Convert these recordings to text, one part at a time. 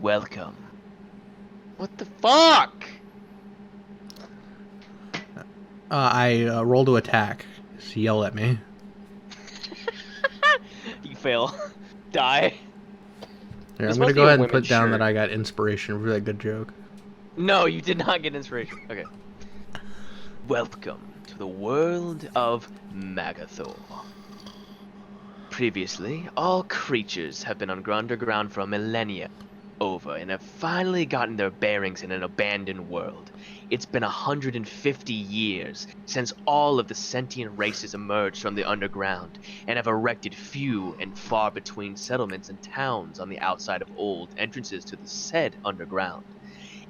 Welcome. What the fuck? I roll to attack. Just yell at me. You fail. Die. Here, This I'm gonna must be go a ahead and women's put down shirt. that I got inspiration for that good joke. No, you did not get inspiration. Okay. Welcome to the world of Magathor. Previously, all creatures have been underground for millennia over and have finally gotten their bearings in an abandoned world. It's been 150 years since all of the sentient races emerged from the underground and have erected few and far between settlements and towns on the outside of old entrances to the said underground.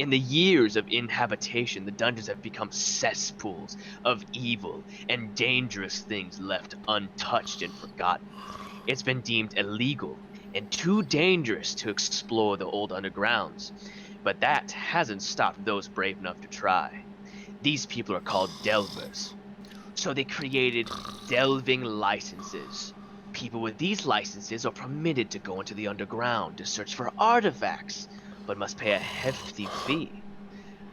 In the years of inhabitation, the dungeons have become cesspools of evil and dangerous things left untouched and forgotten. It's been deemed illegal and too dangerous to explore the old undergrounds, but that hasn't stopped those brave enough to try. These people are called delvers, so they created delving licenses. People with these licenses are permitted to go into the underground to search for artifacts, but must pay a hefty fee.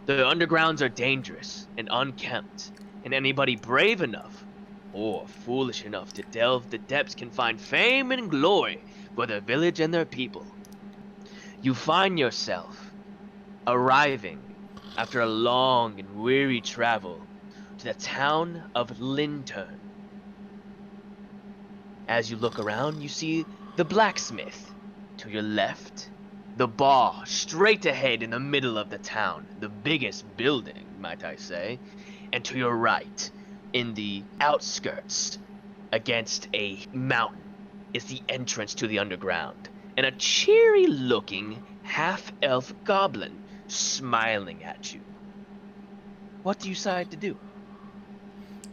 The undergrounds are dangerous and unkempt, and anybody brave enough or foolish enough to delve the depths can find fame and glory for their village and their people. You find yourself arriving after a long and weary travel to the town of Lintern. As you look around, you see the blacksmith to your left, the bar straight ahead in the middle of the town, the biggest building, might I say, and to your right, in the outskirts, against a mountain, is the entrance to the underground, and a cheery-looking half-elf goblin smiling at you. What do you decide to do?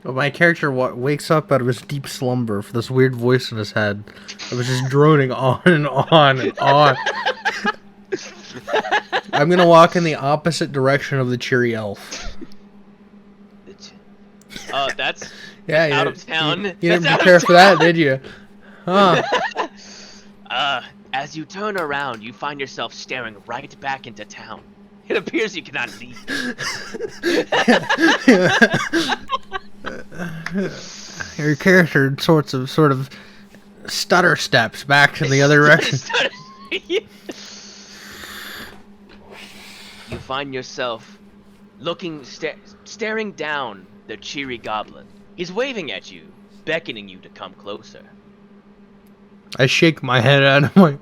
Well, my character wakes up out of his deep slumber for this weird voice in his head. It was just droning on and on and on. I'm gonna walk in the opposite direction of the cheery elf. That's Yeah, out of town. You didn't prepare for that, did you? Huh? As you turn around, you find yourself staring right back into town. It appears you cannot leave. Your character sort of stutter steps back in the other direction. You find yourself staring down the cheery goblin. He's waving at you, beckoning you to come closer. I shake my head at him.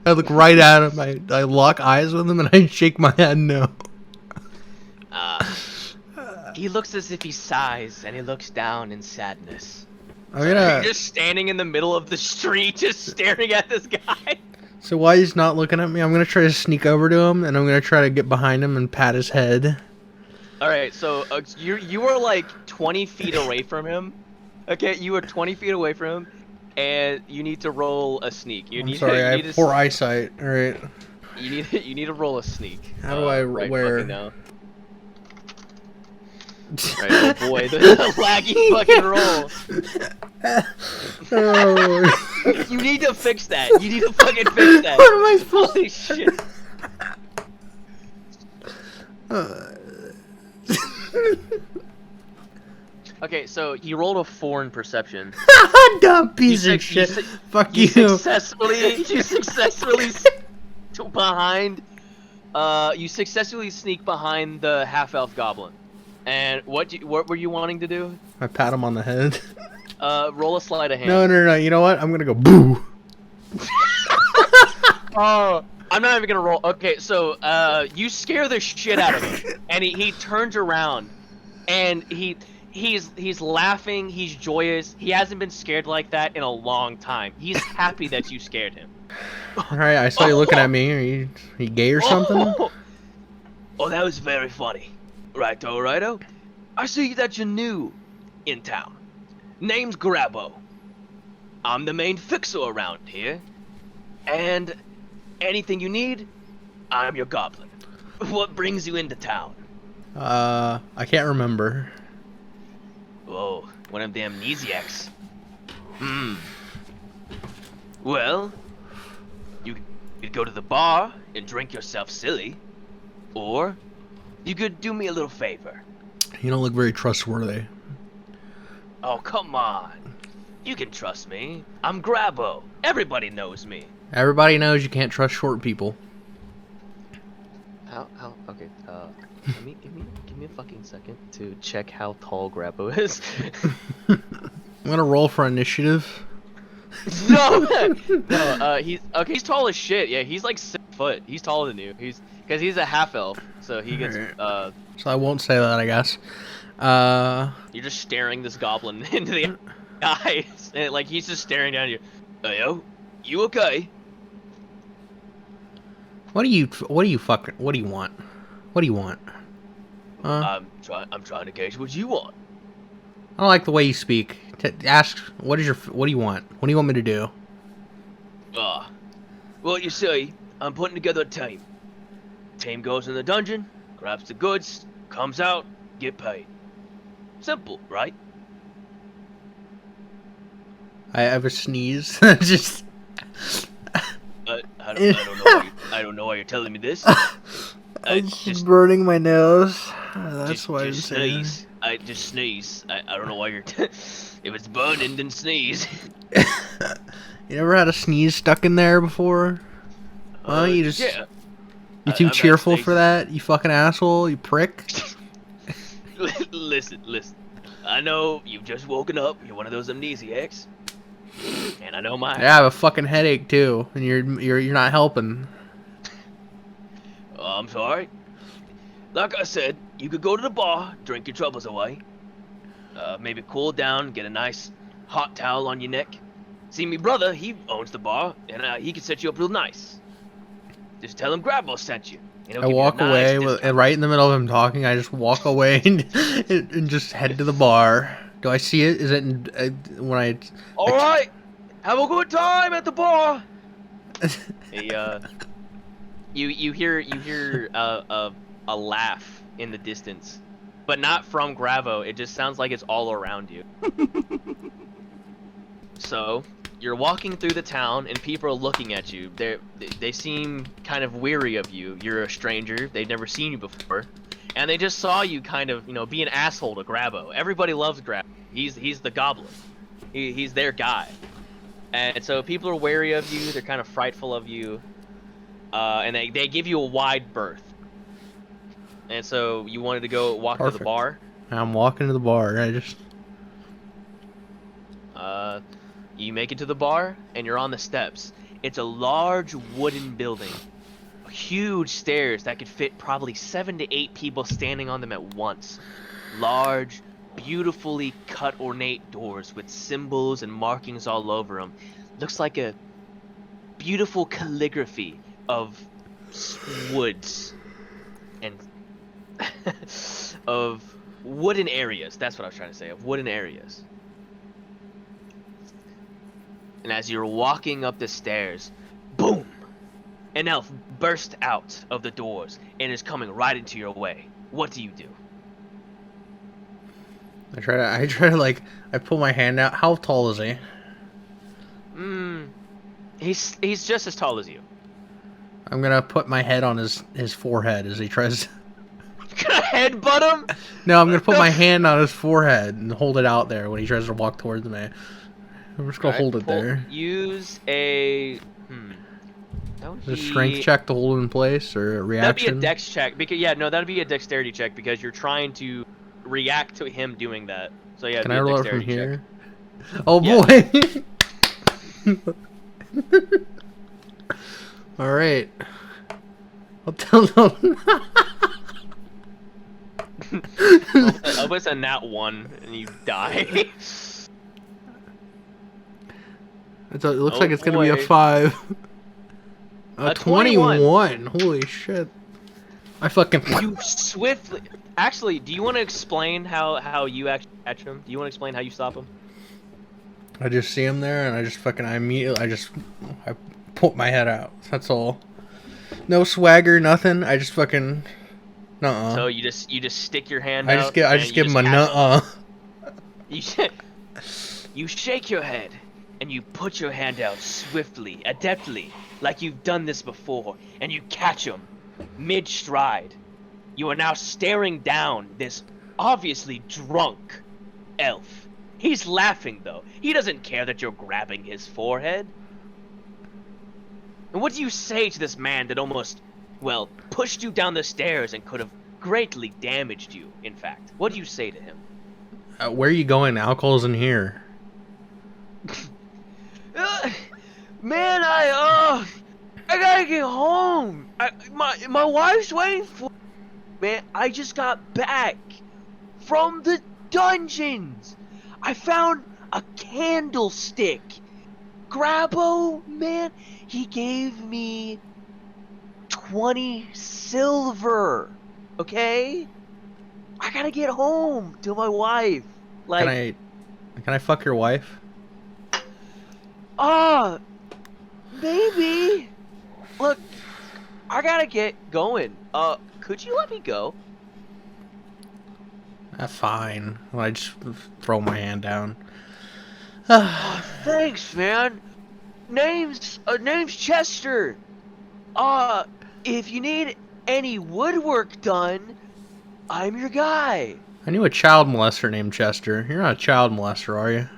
I look right at him. I lock eyes with him, and I shake my head no. He looks as if he sighs, and he looks down in sadness. You're just standing in the middle of the street, just staring at this guy. So while he's not looking at me, I'm gonna try to sneak over to him, and I'm gonna try to get behind him and pat his head. All right, so you are like 20 feet away from him. Okay, you are 20 feet away from him, and you need to roll a sneak. I have poor eyesight. All right. You need to roll a sneak. How do I wear? Now. Right, oh boy, the laggy fucking roll. Oh. You need to fix that. You need to fucking fix that. What am I supposed Holy shit. Okay, so you rolled a 4 in perception. Dumb piece of shit. Fuck you. You successfully sneak behind the half-elf goblin. And what were you wanting to do? I pat him on the head. Roll a sleight of hand. No. You know what? I'm gonna go boo. Oh, I'm not even gonna roll. Okay, so you scare the shit out of him, and he turns around, and he's laughing. He's joyous. He hasn't been scared like that in a long time. He's happy that you scared him. All right, I saw you looking at me. Are you gay or something? Oh, that was very funny. Righto. I see that you're new in town. Name's Grabo. I'm the main fixer around here. And anything you need, I'm your goblin. What brings you into town? I can't remember. Whoa, one of the amnesiacs. Well, could go to the bar and drink yourself silly, or you could do me a little favor. You don't look very trustworthy. Oh, come on. You can trust me. I'm Grabo. Everybody knows me. Everybody knows you can't trust short people. Okay, give me a fucking second to check how tall Grabo is. I'm gonna roll for initiative. No, he's tall as shit. Yeah, he's like 6 foot. He's taller than you. Because he's a half elf, so he gets, So I won't say that, I guess. You're just staring this goblin into the eyes, and like he's just staring down at you. Hey, yo, you okay? What do you want? What do you want? I'm trying to gauge what you want. I don't like the way you speak. Ask, what do you want? What do you want me to do? Well, you see, I'm putting together a team. Team goes in the dungeon, grabs the goods, comes out, get paid. Simple, right? I have a sneeze. Just. I don't know why you're telling me this. It's just burning my nose. That's why I'm saying. Sneeze. I just sneeze. I don't know why you're. If it's burning, then sneeze. You never had a sneeze stuck in there before? Well, you just. Yeah. You too cheerful for that? You fucking asshole? You prick? Listen. I know you've just woken up. You're one of those amnesiacs. And I know my. Yeah, I have a fucking headache too, and you're not helping. I'm sorry. Like I said, you could go to the bar, drink your troubles away. Maybe cool down, get a nice hot towel on your neck. See, me brother, he owns the bar, and he can set you up real nice. Just tell him Grabo sent you. I walk away, and right in the middle of him talking, I just walk away and just head to the bar. Do I see it? Is it when I... Alright! Have a good time at the bar! You hear a laugh in the distance, but not from Grabo. It just sounds like it's all around you. So you're walking through the town, and people are looking at you. They seem kind of weary of you. You're a stranger. They've never seen you before, and they just saw you kind of, be an asshole to Grabo. Everybody loves Grabo. He's the goblin. He's their guy, and so people are wary of you. They're kind of frightful of you. And they give you a wide berth. And so you wanted to go walk to the bar? I'm walking to the bar. I just... You make it to the bar, and you're on the steps. It's a large wooden building. Huge stairs that could fit probably 7 to 8 people standing on them at once. Large, beautifully cut ornate doors with symbols and markings all over them. Looks like a beautiful calligraphy of woods and of wooden areas. That's what I was trying to say, of wooden areas. And as you're walking up the stairs, boom! An elf bursts out of the doors and is coming right into your way. What do you do? I try to I pull my hand out. How tall is he? He's just as tall as you. I'm gonna put my head on his forehead as he tries. Gonna headbutt him? No, I'm gonna put my hand on his forehead and hold it out there when he tries to walk towards me. I'm just gonna hold it there. Use a Is it a strength check to hold it in place, or a reaction? That'd be a dex check because that'd be a dexterity check because you're trying to react to him doing that. So yeah. Can I roll it from here? Oh boy! All right. I'll tell them. I'll put a nat 1 and you die. It looks like it's gonna be a 5. A 21. Holy shit! I fucking. You swiftly. Actually, do you want to explain how you actually catch him? Do you want to explain how you stop him? I just see him there, and I put my head out. That's all. No swagger, nothing. I just fucking. Nuh-uh. So you just stick your hand out. I just give him a nuh-uh. You shake your head, and you put your hand out swiftly, adeptly, like you've done this before, and you catch him mid-stride. You are now staring down this obviously drunk elf. He's laughing, though. He doesn't care that you're grabbing his forehead. And what do you say to this man that almost, well, pushed you down the stairs and could have greatly damaged you, in fact? What do you say to him? Where are you going? Alcohol's in here. Man, I gotta get home. My wife's waiting for me. Man, I just got back from the dungeons. I found a candlestick. Grabo, man, he gave me 20 silver. Okay? I gotta get home to my wife. Like, can I fuck your wife? Maybe. Look, I gotta get going. Could you let me go? Fine. I just throw my hand down. Thanks, man. Name's Chester. If you need any woodwork done, I'm your guy. I knew a child molester named Chester. You're not a child molester, are you?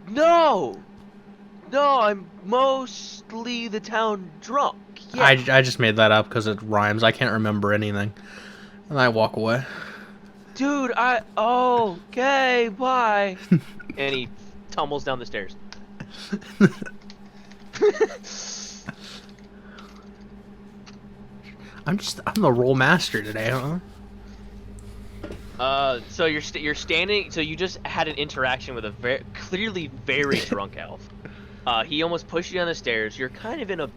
No. No, I'm mostly the town drunk. Yeah. I just made that up because it rhymes. I can't remember anything. And I walk away. Dude, okay, bye. And he tumbles down the stairs. I'm the roll master today, huh? So you're standing. So you just had an interaction with a clearly very drunk elf. He almost pushed you down the stairs. You're kind of in a,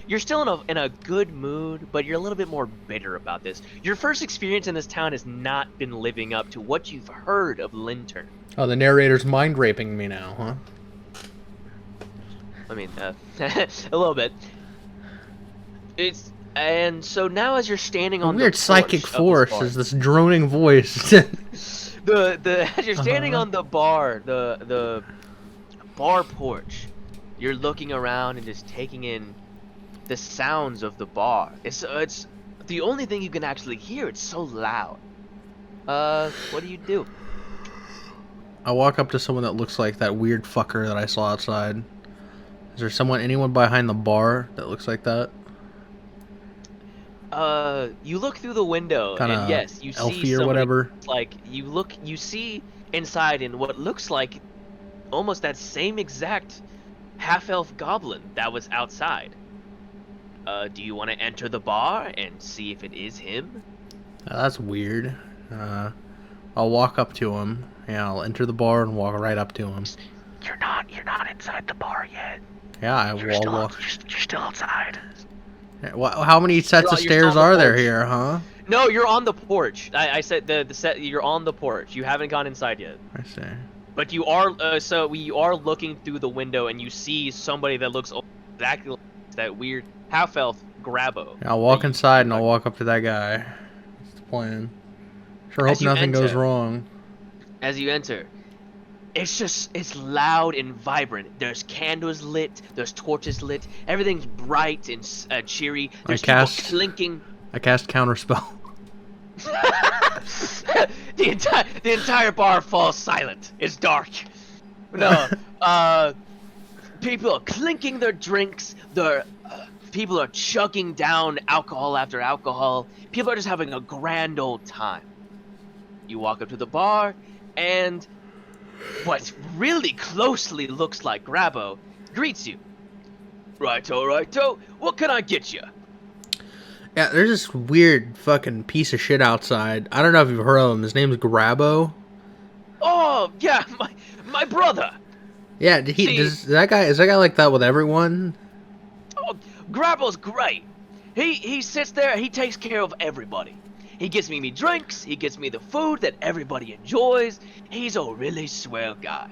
you're still in a good mood, but you're a little bit more bitter about this. Your first experience in this town has not been living up to what you've heard of Lintern. Oh, the narrator's mind raping me now, huh? I mean, a little bit. And so now as you're standing on weird the psychic force is this droning voice. as you're standing on the bar, the bar porch, you're looking around and just taking in the sounds of the bar. It's the only thing you can actually hear. It's so loud. What do you do? I walk up to someone that looks like that weird fucker that I saw outside. Is there anyone behind the bar that looks like that? You look through the window, and yes, you see elfie or somebody, whatever. like, you see inside in what looks like almost that same exact half-elf goblin that was outside. Do you want to enter the bar and see if it is him? That's weird. I'll walk up to him. Yeah, I'll enter the bar and walk right up to him. You're not inside the bar yet. Yeah, You're still outside. How many sets of stairs are there here, huh? No, you're on the porch. I said the set. You're on the porch. You haven't gone inside yet. I see. But you are. So you are looking through the window, and you see somebody that looks exactly like that weird half-elf Grabo. Yeah, I'll walk inside and I'll walk up to that guy. That's the plan. Sure hope nothing goes wrong. As you enter, it's loud and vibrant. There's candles lit, there's torches lit, everything's bright and cheery. There's people clinking. I cast counterspell. the entire bar falls silent. It's dark. No, people are clinking their drinks. People are chugging down alcohol after alcohol. People are just having a grand old time. You walk up to the bar, and what really closely looks like Grabo greets you. Righto, what can I get you? Yeah, there's this weird fucking piece of shit outside. I don't know if you've heard of him. His name's Grabo. Oh, yeah, my brother. Yeah, is that guy like that with everyone? Oh, Grabo's great. He sits there, he takes care of everybody. He gets me drinks, he gets me the food that everybody enjoys. He's a really swell guy.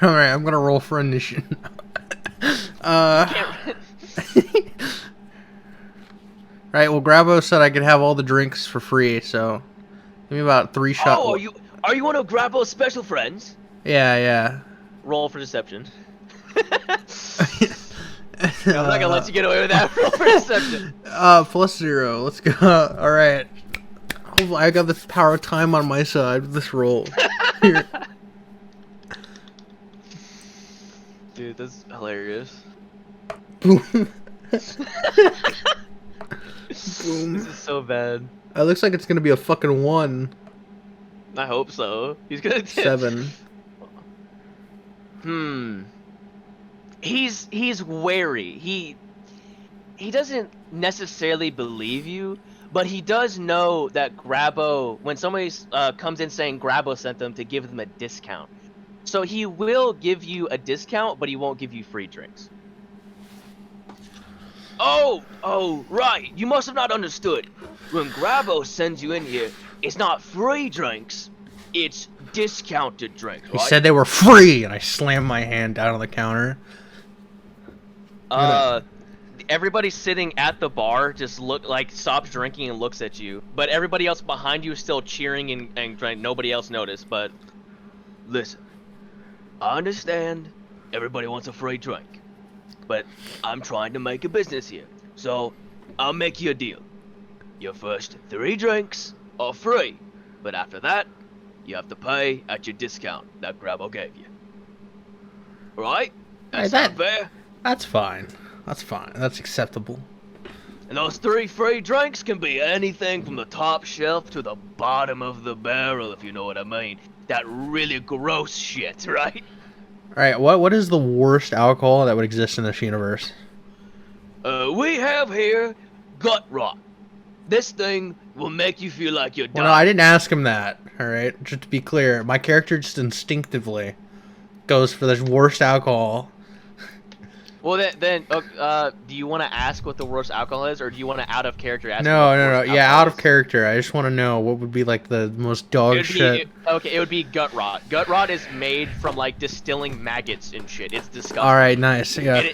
Alright, I'm gonna roll for initiative. Right, well, Grabo said I could have all the drinks for free, so give me about 3 shots. Oh, are you one of Grabo's special friends? Yeah, Roll for deception. yeah. I'm not gonna let you get away with that. Roll for deception. +0. Let's go. All right. Hopefully I got this power of time on my side with this roll. Here. Dude, that's hilarious. Boom. This Boom. is so bad. It looks like it's gonna be a fucking 1. I hope so. He's gonna tip. 7. He's wary. He doesn't necessarily believe you, but he does know that Grabo, when somebody comes in saying Grabo sent them, to give them a discount. So he will give you a discount, but he won't give you free drinks. Oh, right. You must have not understood. When Grabo sends you in here, it's not free drinks, it's discounted drinks, right? He said they were free, and I slammed my hand down on the counter. Everybody sitting at the bar just stops drinking and looks at you, but everybody else behind you is still cheering and trying. Nobody else noticed. But listen, I understand everybody wants a free drink, but I'm trying to make a business here, so I'll make you a deal. Your first 3 drinks are free, but after that, you have to pay at your discount that Grabo gave you. Right? That's not fair. That's fine. That's fine. That's acceptable. And those 3 free drinks can be anything from the top shelf to the bottom of the barrel, if you know what I mean. That really gross shit, right? Alright, what is the worst alcohol that would exist in this universe? We have here gut rot. This thing will make you feel like you're dying. Well, no, I didn't ask him that, alright? Just to be clear, my character just instinctively goes for this worst alcohol. Well, then, do you want to ask what the worst alcohol is, or do you want to out of character ask? No. Yeah, out of character. I just want to know what would be like the most dog shit. It would be gut rot. Gut rot is made from like distilling maggots and shit. It's disgusting. All right, nice. Yeah.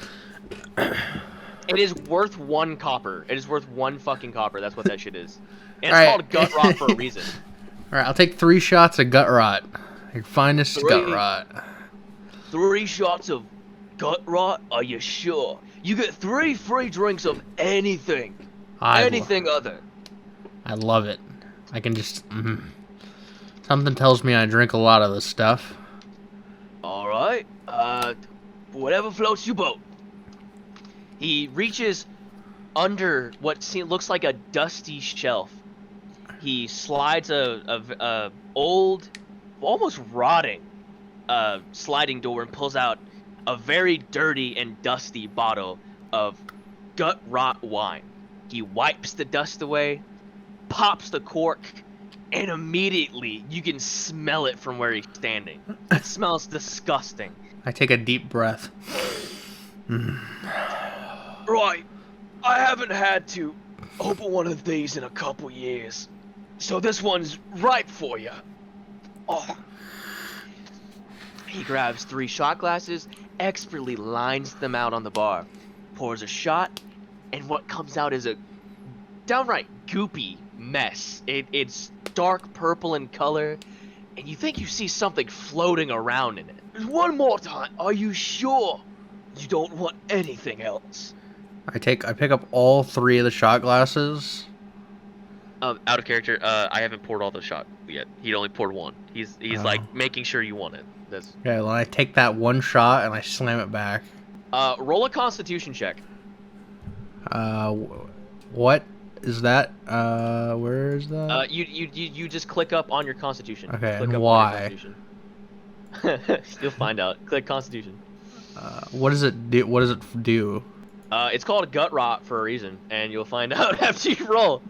It is worth 1 copper. It is worth 1 fucking copper. That's what that shit is. And it's Right. called gut rot for a reason. All right, I'll take 3 shots of gut rot. Your finest gut rot. 3 shots of gut rot? Are you sure? You get 3 free drinks of anything. Anything other. I love it. I can just... Something tells me I drink a lot of this stuff. Alright. Whatever floats your boat. He reaches under what looks like a dusty shelf. He slides a old, almost rotting sliding door and pulls out a very dirty and dusty bottle of gut rot wine. He wipes the dust away, pops the cork, and immediately you can smell it from where he's standing. It smells disgusting. I take a deep breath. Right. I haven't had to open one of these in a couple years, so this one's ripe for you. Oh. He grabs 3 shot glasses, expertly lines them out on the bar, pours a shot, and what comes out is a downright goopy mess. It's dark purple in color, and you think you see something floating around in it. 1 more time. Are you sure you don't want anything else? I pick up all 3 of the shot glasses. Out of character, I haven't poured all the shot yet. He only poured 1. He's like making sure you want it. That's... Okay, well, I take that 1 shot and I slam it back. Roll a Constitution check. What is that? Where is that? You just click up on your Constitution. Okay, click and up why? You'll find out. Click Constitution. What does it do? What does it do? It's called gut rot for a reason, and you'll find out after you roll.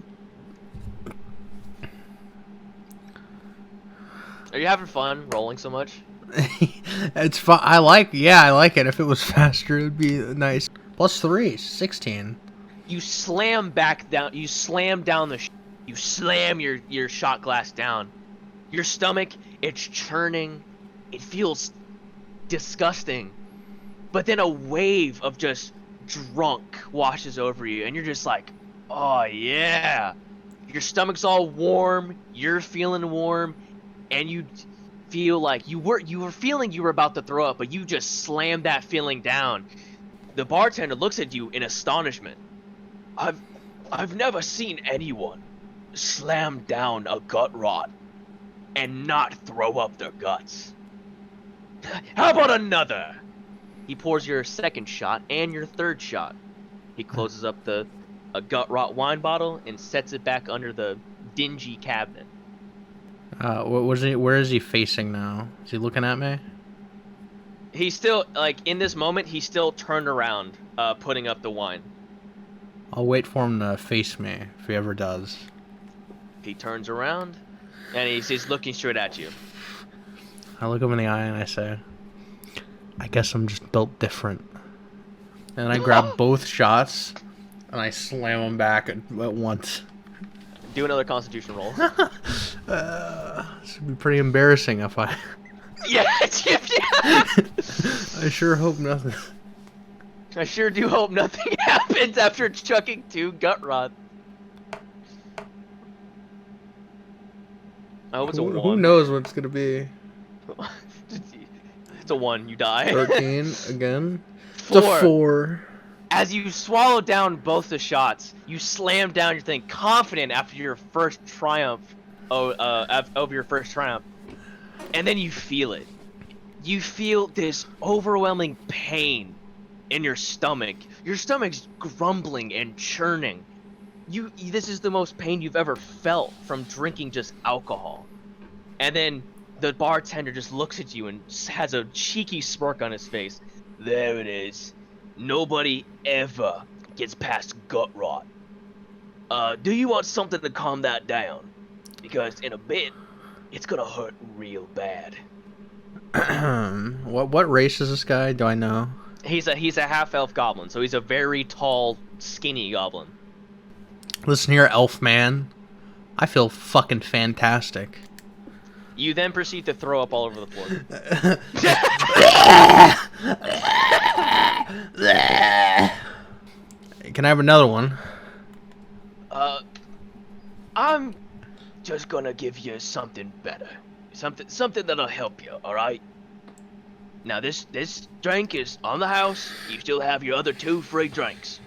Are you having fun rolling so much? It's fun. I like it. If it was faster, it'd be nice. +3, 16. You slam back down. You slam down you slam your shot glass down. Your stomach, it's churning. It feels disgusting. But then a wave of just drunk washes over you, and you're just like, oh yeah. Your stomach's all warm. You're feeling warm, and feel like you were feeling you were about to throw up, but you just slammed that feeling down. The bartender looks at you in astonishment. I've never seen anyone slam down a gut rot and not throw up their guts. How about another? He pours your second shot and your third shot. He closes up a gut rot wine bottle and sets it back under the dingy cabinet. Where is he facing now? Is he looking at me? He's still, like, in this moment, he's still turned around, putting up the wine. I'll wait for him to face me, if he ever does. He turns around, and he's looking straight at you. I look him in the eye and I say, I guess I'm just built different. And I grab both shots, and I slam them back at once. Do another Constitution roll. This would be pretty embarrassing if I... Yeah. I sure hope nothing. I sure do hope nothing happens after chucking 2 gut rods. I hope it's a 1. Who knows what it's gonna be? It's a 1, you die. 13 again. 4. It's a 4. As you swallow down both the shots, you slam down your thing, confident after your first triumph, over your first triumph, and then you feel it. You feel this overwhelming pain in your stomach. Your stomach's grumbling and churning. This is the most pain you've ever felt from drinking just alcohol. And then the bartender just looks at you and has a cheeky smirk on his face. There it is. Nobody ever gets past gut rot. Do you want something to calm that down? Because in a bit, it's gonna hurt real bad. What race is this guy? Do I know? He's a half-elf goblin, so he's a very tall, skinny goblin. Listen here, elf man. I feel fucking fantastic. You then proceed to throw up all over the floor. Can I have another one? I'm just gonna give you something better. Something that'll help you, alright? Now this drink is on the house. You still have your other 2 free drinks.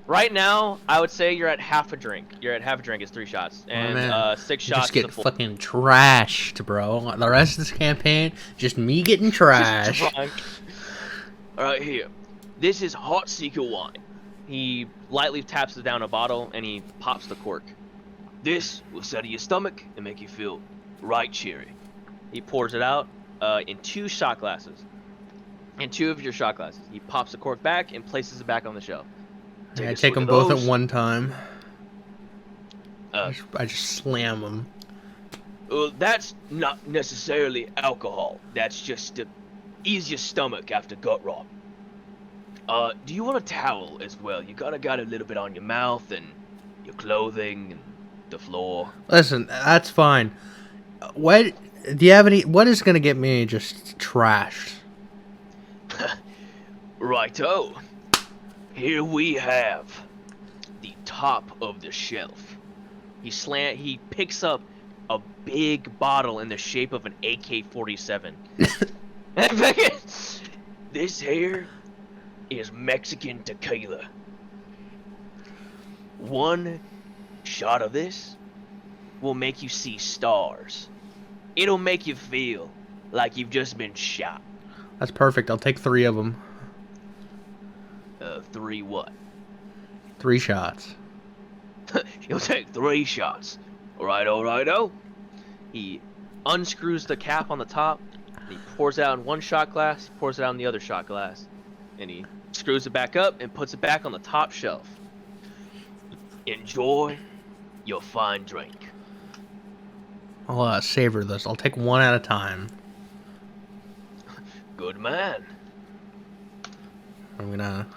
Right now, I would say you're at half a drink. You're at half a drink is 3 shots. And 6 shots just get is a full. fucking trashed, bro. The rest of this campaign, just me getting trashed. Alright, here. This is hot seeker wine. He lightly taps down a bottle and he pops the cork. This will settle your stomach and make you feel right cheery. He pours it out in 2 shot glasses. In 2 of your shot glasses. He pops the cork back and places it back on the shelf. I take them both at one time. I just slam them. Well, that's not necessarily alcohol. That's just to ease your stomach after gut rot. Do you want a towel as well? You got a little bit on your mouth and your clothing and the floor. Listen, that's fine. What do you have any? What is gonna get me just trashed? Righto. Here we have the top of the shelf. He picks up a big bottle in the shape of an AK-47. This here is Mexican tequila. 1 shot of this will make you see stars. It'll make you feel like you've just been shot. That's perfect. I'll take 3 of them. 3 what? 3 shots. You'll take 3 shots. Alrighto. He unscrews the cap on the top. He pours it out in 1 shot glass, pours it out in the other shot glass. And he screws it back up and puts it back on the top shelf. Enjoy your fine drink. I'll savor this. I'll take 1 at a time. Good man. I'm gonna...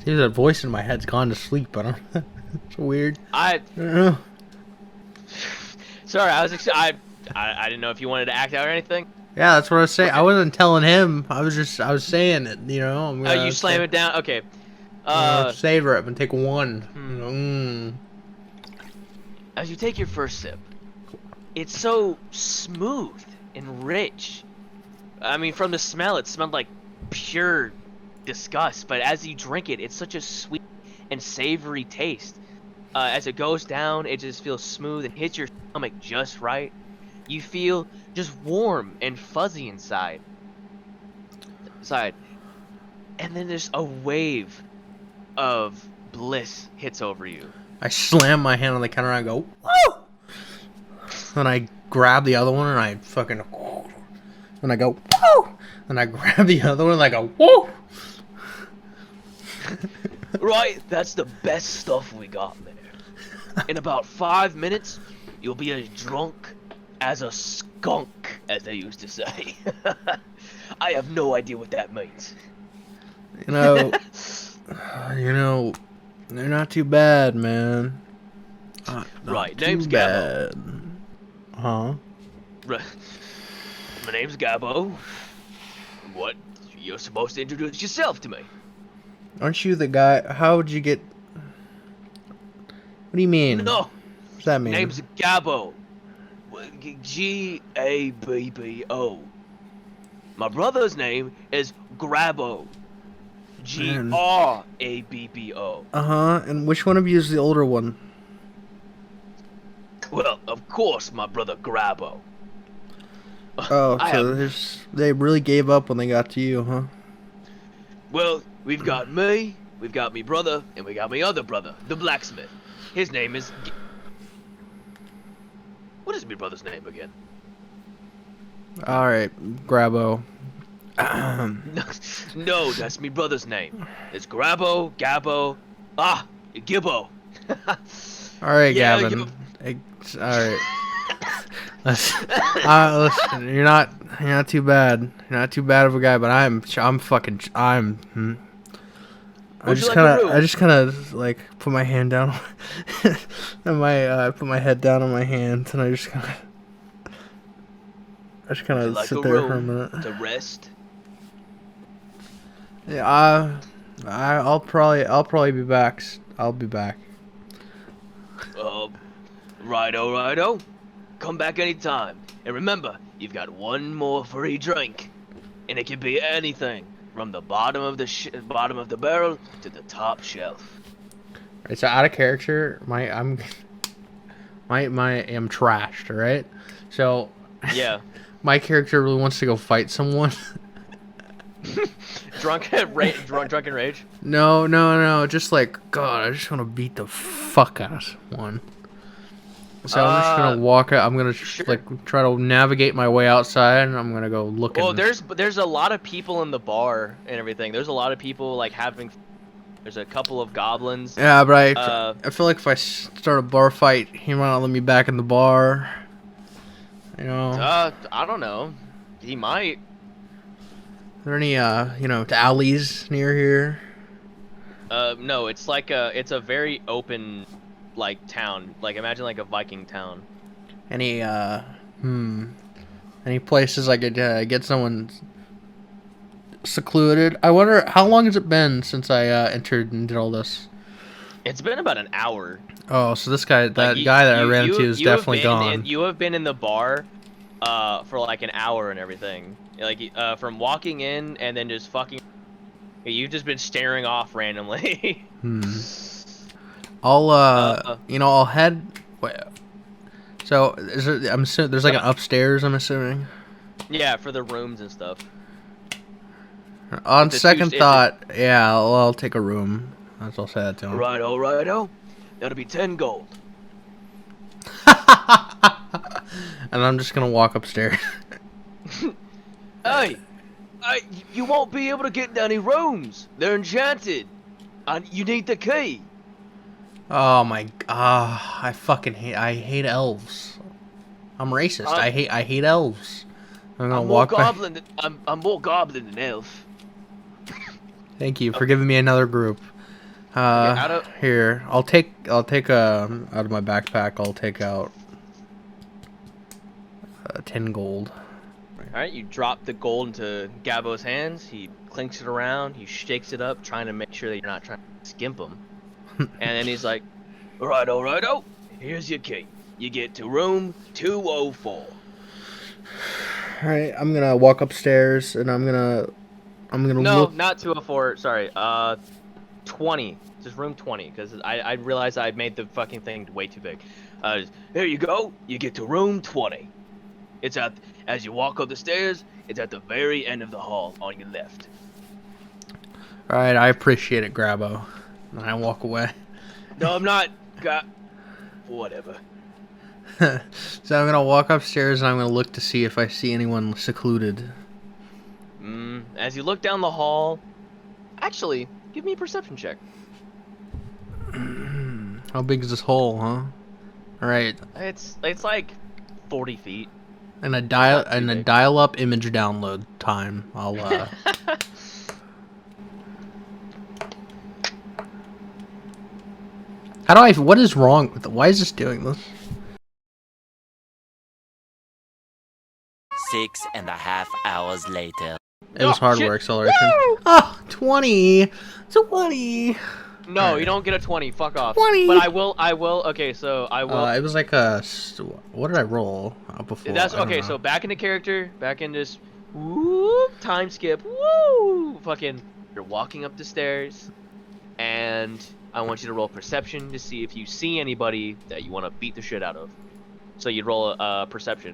Seems that voice in my head's gone to sleep, but it's weird. I don't know. Sorry, I didn't know if you wanted to act out or anything. Yeah, that's what I was saying. I wasn't telling him. I was saying it. You know. You slam it down. Okay. Savor it and take one. As you take your first sip, it's so smooth and rich. I mean, from the smell, it smelled like pure disgust. But as you drink it, it's such a sweet and savory taste. As it goes down, it just feels smooth and hits your stomach just right. You feel just warm and fuzzy inside. And then there's a wave of bliss hits over you. I slam my hand on the counter and I go, woo! Then I grab the other one and I fucking, and I go, woo! And I grab the other one and I go, woo! Right, that's the best stuff we got there. In about 5 minutes, you'll be as drunk as a skunk, as they used to say. I have no idea what that means. You know, they're not too bad, man. Not right, too name's bad. Gabbo. Huh? My name's Gabbo. What? You're supposed to introduce yourself to me. Aren't you the guy? How would you get? What do you mean? No. What's that mean? Name's Gabbo. G-A-B-B-O. My brother's name is Grabbo. G-R-A-B-B-O. Uh-huh. And which one of you is the older one? Well, of course, my brother Grabbo. Oh, so they really gave up when they got to you, huh? Well, we've got me, we've got me brother, and we got me other brother, the blacksmith. His name is... What is me brother's name again? Alright, Grabbo. No, that's me brother's name. It's Grabbo, Gabbo, Gibbo. Alright, Yeah, Gavin. Alright. Listen, you're not too bad. You're not too bad of a guy, but I just kind of like put my hand down, and put my head down on my hand, and I just kind of like sit there for a minute to rest. Yeah, I'll probably be back. I'll be back. Righto. Come back anytime. And remember, you've got one more free drink, and it can be anything from the bottom of the barrel to the top shelf. Alright, so out of character, I'm trashed. All right, so Yeah. my character really wants to go fight someone. Drunken rage. No. Just like, God, I just want to beat the fuck out of someone. So I'm just gonna walk out. I'm gonna try to navigate my way outside, and I'm gonna go look. Well, there's a lot of people in the bar and everything. There's a lot of people like having. There's a couple of goblins. Yeah, but I feel like if I start a bar fight, he might not let me back in the bar. You know. I don't know. He might. Are there any alleys near here? No. It's like it's a very open, like, town. Like, imagine like a Viking town. Any places I could get someone secluded? I wonder, how long has it been since I entered and did all this? It's been about an hour. Oh, so this guy, guy that I ran into is definitely gone. You have been in the bar for like an hour and everything. Like, from walking in and then just fucking... You've just been staring off randomly. I'll head... So, I'm assuming there's like an upstairs, I'm assuming? Yeah, for the rooms and stuff. On second thought, yeah, I'll take a room. I'll say that to him. Righto. That'll be 10 gold. And I'm just gonna walk upstairs. Hey, you won't be able to get into any rooms. They're enchanted. And you need the key. Oh my, I hate elves. I'm racist. I hate elves. I'm more goblin than elf. Thank you for giving me another group. Here, I'll take out of my backpack. I'll take out 10 gold. Alright, you drop the gold into Gabbo's hands. He clinks it around. He shakes it up, trying to make sure that you're not trying to skimp him. And then he's like, righto, here's your key. You get to room 204. Alright, I'm gonna walk upstairs and I'm gonna No, look. not 204. Sorry. 20. Just room 20, because I realized I made the fucking thing way too big. Here you go. You get to room 20. It's as you walk up the stairs. It's at the very end of the hall on your left. Alright, I appreciate it, Grabbo. And I walk away. No, I'm not. Whatever. So I'm gonna walk upstairs and I'm gonna look to see if I see anyone secluded. As you look down the hall, actually, give me a perception check. How big is this hole, huh? Alright. It's like 40 feet. And a dial-up image download time. I'll what is wrong with it? Why is this doing this? 6.5 hours later. It was hardware acceleration. Woo! Oh, 20! 20! No, you don't get a 20. Fuck off. 20! But I will. Okay, so I will. It was like a... What did I roll before? That's okay. So back into character. Back in this. Whoop! Time skip. Woo! Fucking. You're walking up the stairs, and I want you to roll perception to see if you see anybody that you want to beat the shit out of. So you'd roll a perception.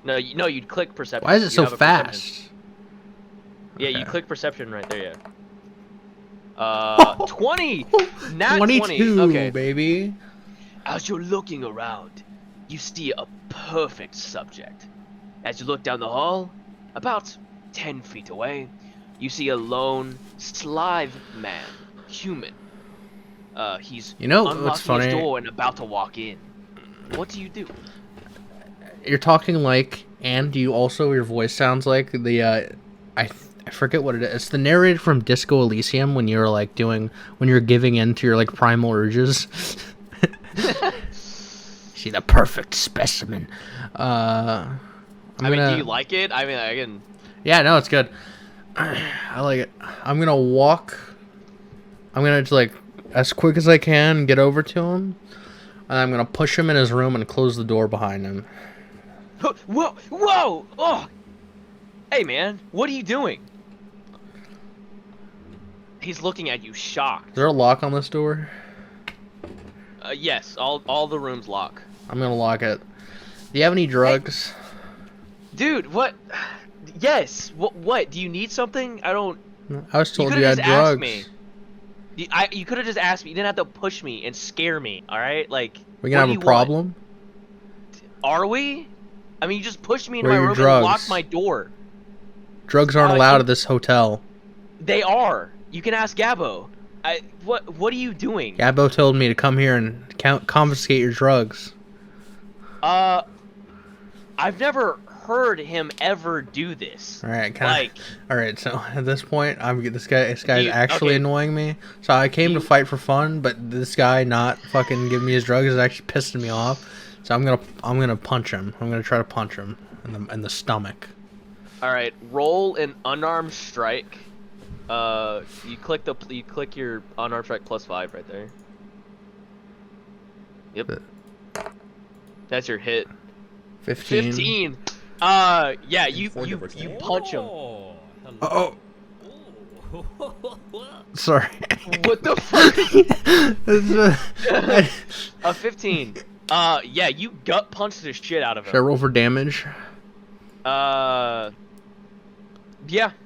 No, you'd click perception. Why is it so fast? Yeah, Okay. you click perception right there. Yeah. 20! Nat 22, 20. Okay. baby. As you're looking around, you see a perfect subject. As you look down the hall, about 10 feet away, you see a lone, slive man, human. He's what's unlocking funny? his door and about to walk in. What do you do? You're talking like, and you also, your voice sounds like the, I forget what it is. It's the narrator from Disco Elysium when you're like when you're giving in to your like primal urges. See the perfect specimen. I mean, do you like it? I mean, I can. Yeah, no, it's good. I like it. I'm gonna walk. I'm gonna just like as quick as I can get over to him, and I'm gonna push him in his room and close the door behind him. Whoa! Oh! Hey, man, what are you doing? He's looking at you, shocked. Is there a lock on this door? Yes, all the rooms lock. I'm gonna lock it. Do you have any drugs? Dude, what? Yes. What? Do you need something? I don't. I was told you could've had just asked drugs. me. You could have just asked me. You didn't have to push me and scare me. All right, like. We gonna have a problem? Are we? I mean, you just pushed me into Where my are your room drugs? and locked my door. Drugs aren't allowed at this hotel. They are. You can ask Gabbo. What are you doing? Gabbo told me to come here and confiscate your drugs. I've never heard him ever do this. All right, all right. So at this point, this guy's actually okay. annoying me. So I came to fight for fun, but this guy not fucking giving me his drugs is actually pissing me off. So I'm gonna punch him. I'm gonna try to punch him in the stomach. All right, roll an unarmed strike. You click your unarmed strike +5 right there. Yep. That's your hit. 15. 15. Yeah, you punch him. Oh. Sorry. What the fuck? A 15. Yeah, you gut punch the shit out of him. Should I roll for damage? Yeah,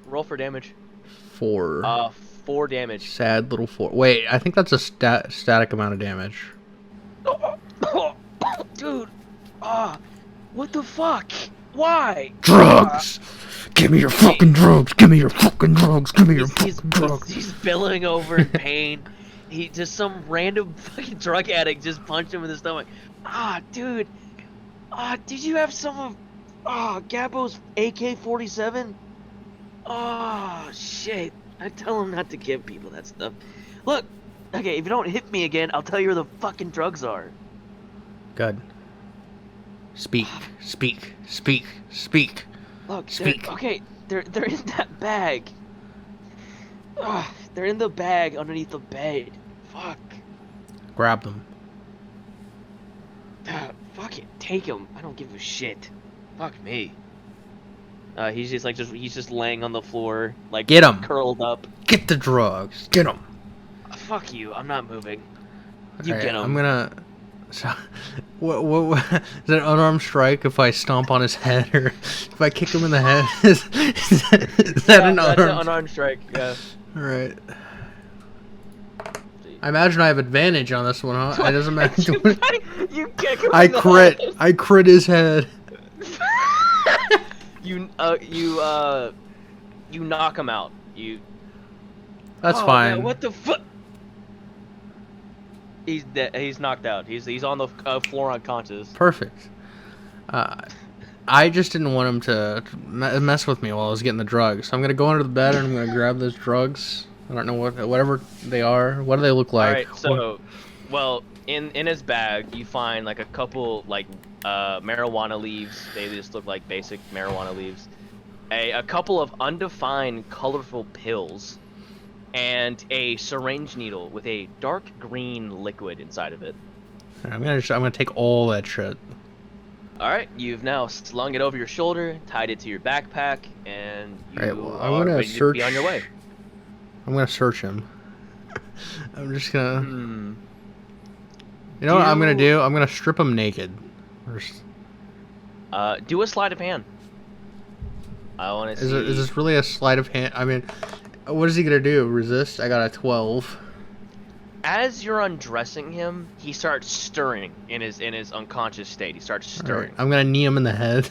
roll for damage. 4. 4 damage. Sad little 4. Wait, I think that's a static amount of damage. Dude. What the fuck? Why? Drugs! Give me your fucking drugs! Give me your fucking drugs! Give me your fucking drugs! He's billowing over in pain. He just some random fucking drug addict just punched him in the stomach. Dude. Did you have some of Gabbo's AK-47? Shit. I tell him not to give people that stuff. Look, okay, if you don't hit me again, I'll tell you where the fucking drugs are. Good. Speak. Speak. Speak. Speak. Look, Speak. they're in that bag. Ugh, they're in the bag underneath the bed. Fuck. Grab them. Fuck it, take him. I don't give a shit. Fuck me. He's just laying on the floor, like Get him. curled up. Get the drugs. Get them. Fuck you. I'm not moving. You get him. I'm gonna. So, what is that an unarmed strike if I stomp on his head or if I kick him in the head? Is that an That's an unarmed? unarmed strike. Yeah. All right. I imagine I have advantage on this one, huh? It doesn't matter. You kick him. I in the crit. head. I crit his head. You knock him out. That's Oh, fine. man, what the fuck? He's dead. He's knocked out. He's on the floor unconscious. Perfect. I just didn't want him to mess with me while I was getting the drugs. So I'm gonna go under the bed and I'm gonna grab those drugs. I don't know whatever they are. What do they look like? All right. So, well, in his bag you find like a couple like marijuana leaves. They just look like basic marijuana leaves. A couple of undefined colorful pills, and a syringe needle with a dark green liquid inside of it. I'm gonna take all that shit. All right, you've now slung it over your shoulder, tied it to your backpack, and you All right, well, I'm are gonna ready to search. be on your way. I'm gonna search him. I'm just gonna. Hmm. You know what I'm gonna You- do? I'm gonna strip him naked. Do a sleight of hand. I want to see. Is this really a sleight of hand? I mean, what is he gonna do? Resist? I got a 12. As you're undressing him, he starts stirring in his unconscious state. He starts stirring. Alright, I'm gonna knee him in the head.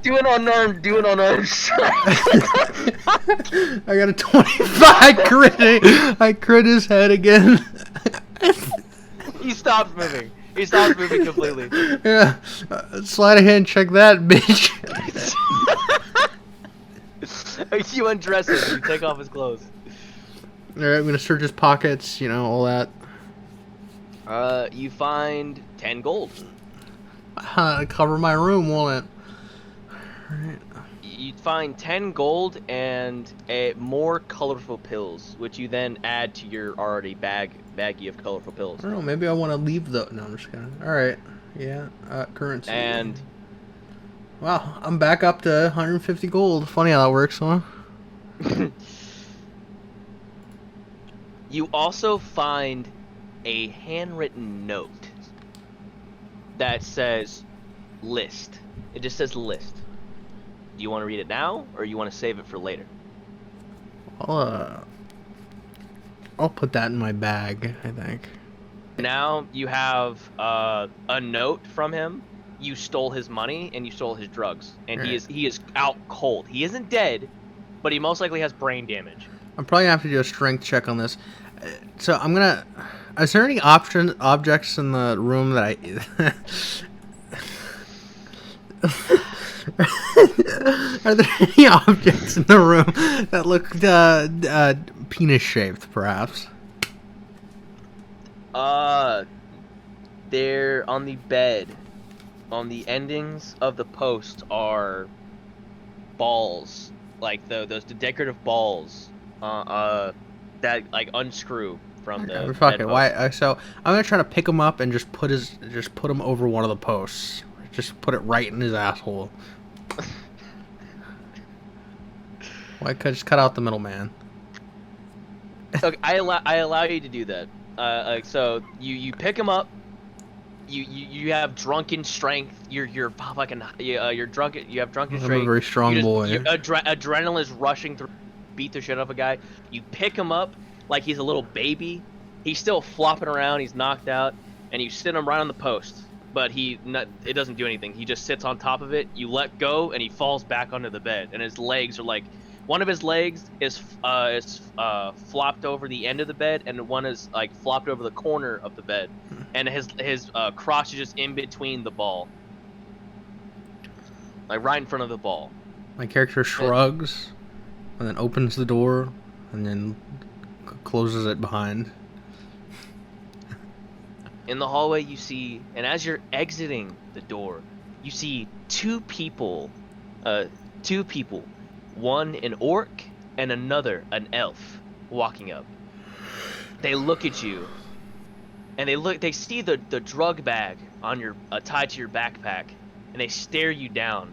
Do an unarmed strike. I got a 25. I crit his head again. He stops moving. He stops moving completely. Yeah. Sleight of hand, check that, bitch. You undress him. You take off his clothes. Alright, I'm gonna search his pockets, you know, all that. You find 10 gold. Cover my room, won't it? Alright. You find 10 gold and more colorful pills, which you then add to your already baggie of colorful pills. I don't know, maybe I want to leave the... No, I'm just kidding. Alright. Yeah, currency. And Wow, I'm back up to 150 gold. Funny how that works, huh? you also find a handwritten note that says list. It just says list. Do you want to read it now, or you want to save it for later? I'll put that in my bag, I think. Now you have a note from him. You stole his money and you stole his drugs, and Right. he is out cold. He isn't dead, but he most likely has brain damage. I'm probably gonna have to do a strength check on this. So I'm gonna... Is there any objects in the room that I... Are there any objects in the room that look penis-shaped, perhaps? They're on the bed. On the endings of the post are balls, like those decorative balls, that like unscrew from the Fuck it. bedpost. Why? So I'm gonna try to pick him up and just put him over one of the posts. Just put it right in his asshole. Why just cut out the middleman? Okay, I allow you to do that. So you pick him up. You have drunken strength. You're fucking you're drunk. You have drunken I'm strength. a very strong boy. Adrenaline is rushing through. Beat the shit out of a guy. You pick him up like he's a little baby. He's still flopping around. He's knocked out, and you sit him right on the post. But it doesn't do anything. He just sits on top of it. You let go, and he falls back onto the bed. And his legs are like, one of his legs is flopped over the end of the bed, and one is like flopped over the corner of the bed. And his crotch is just in between the ball, like right in front of the ball. My character shrugs, and then opens the door, and then closes it behind. In the hallway, you see, and as you're exiting the door, you see two people, one an orc and another an elf, walking up. They look at you, and they see the drug bag on your tied to your backpack, and they stare you down.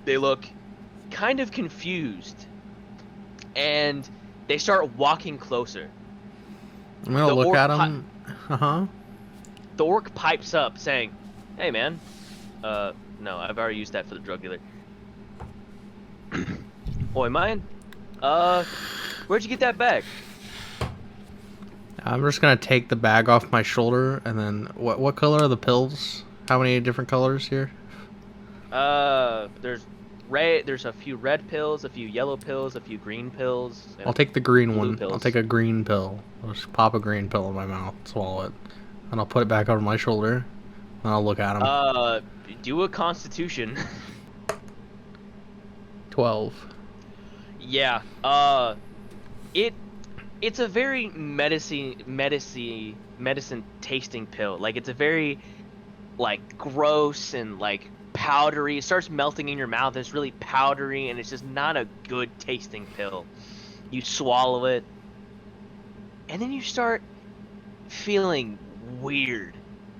They look kind of confused, and they start walking closer. I'm gonna look at him. The orc pipes up, saying, "Hey, man. No, I've already used that for the drug dealer. Oi, man. Where'd you get that bag?" I'm just gonna take the bag off my shoulder, and then what color are the pills? How many different colors here? There's red. There's a few red pills, a few yellow pills, a few green pills. I'll take the green one. Pills. I'll take a green pill. I'll just pop a green pill in my mouth, swallow it, and I'll put it back over my shoulder, and I'll look at him. Do a Constitution. 12. Yeah. It's a very medicine tasting pill. Like, it's a very, like, gross and, like, powdery. It starts melting in your mouth, and it's really powdery, and it's just not a good tasting pill. You swallow it, and then you start feeling weird.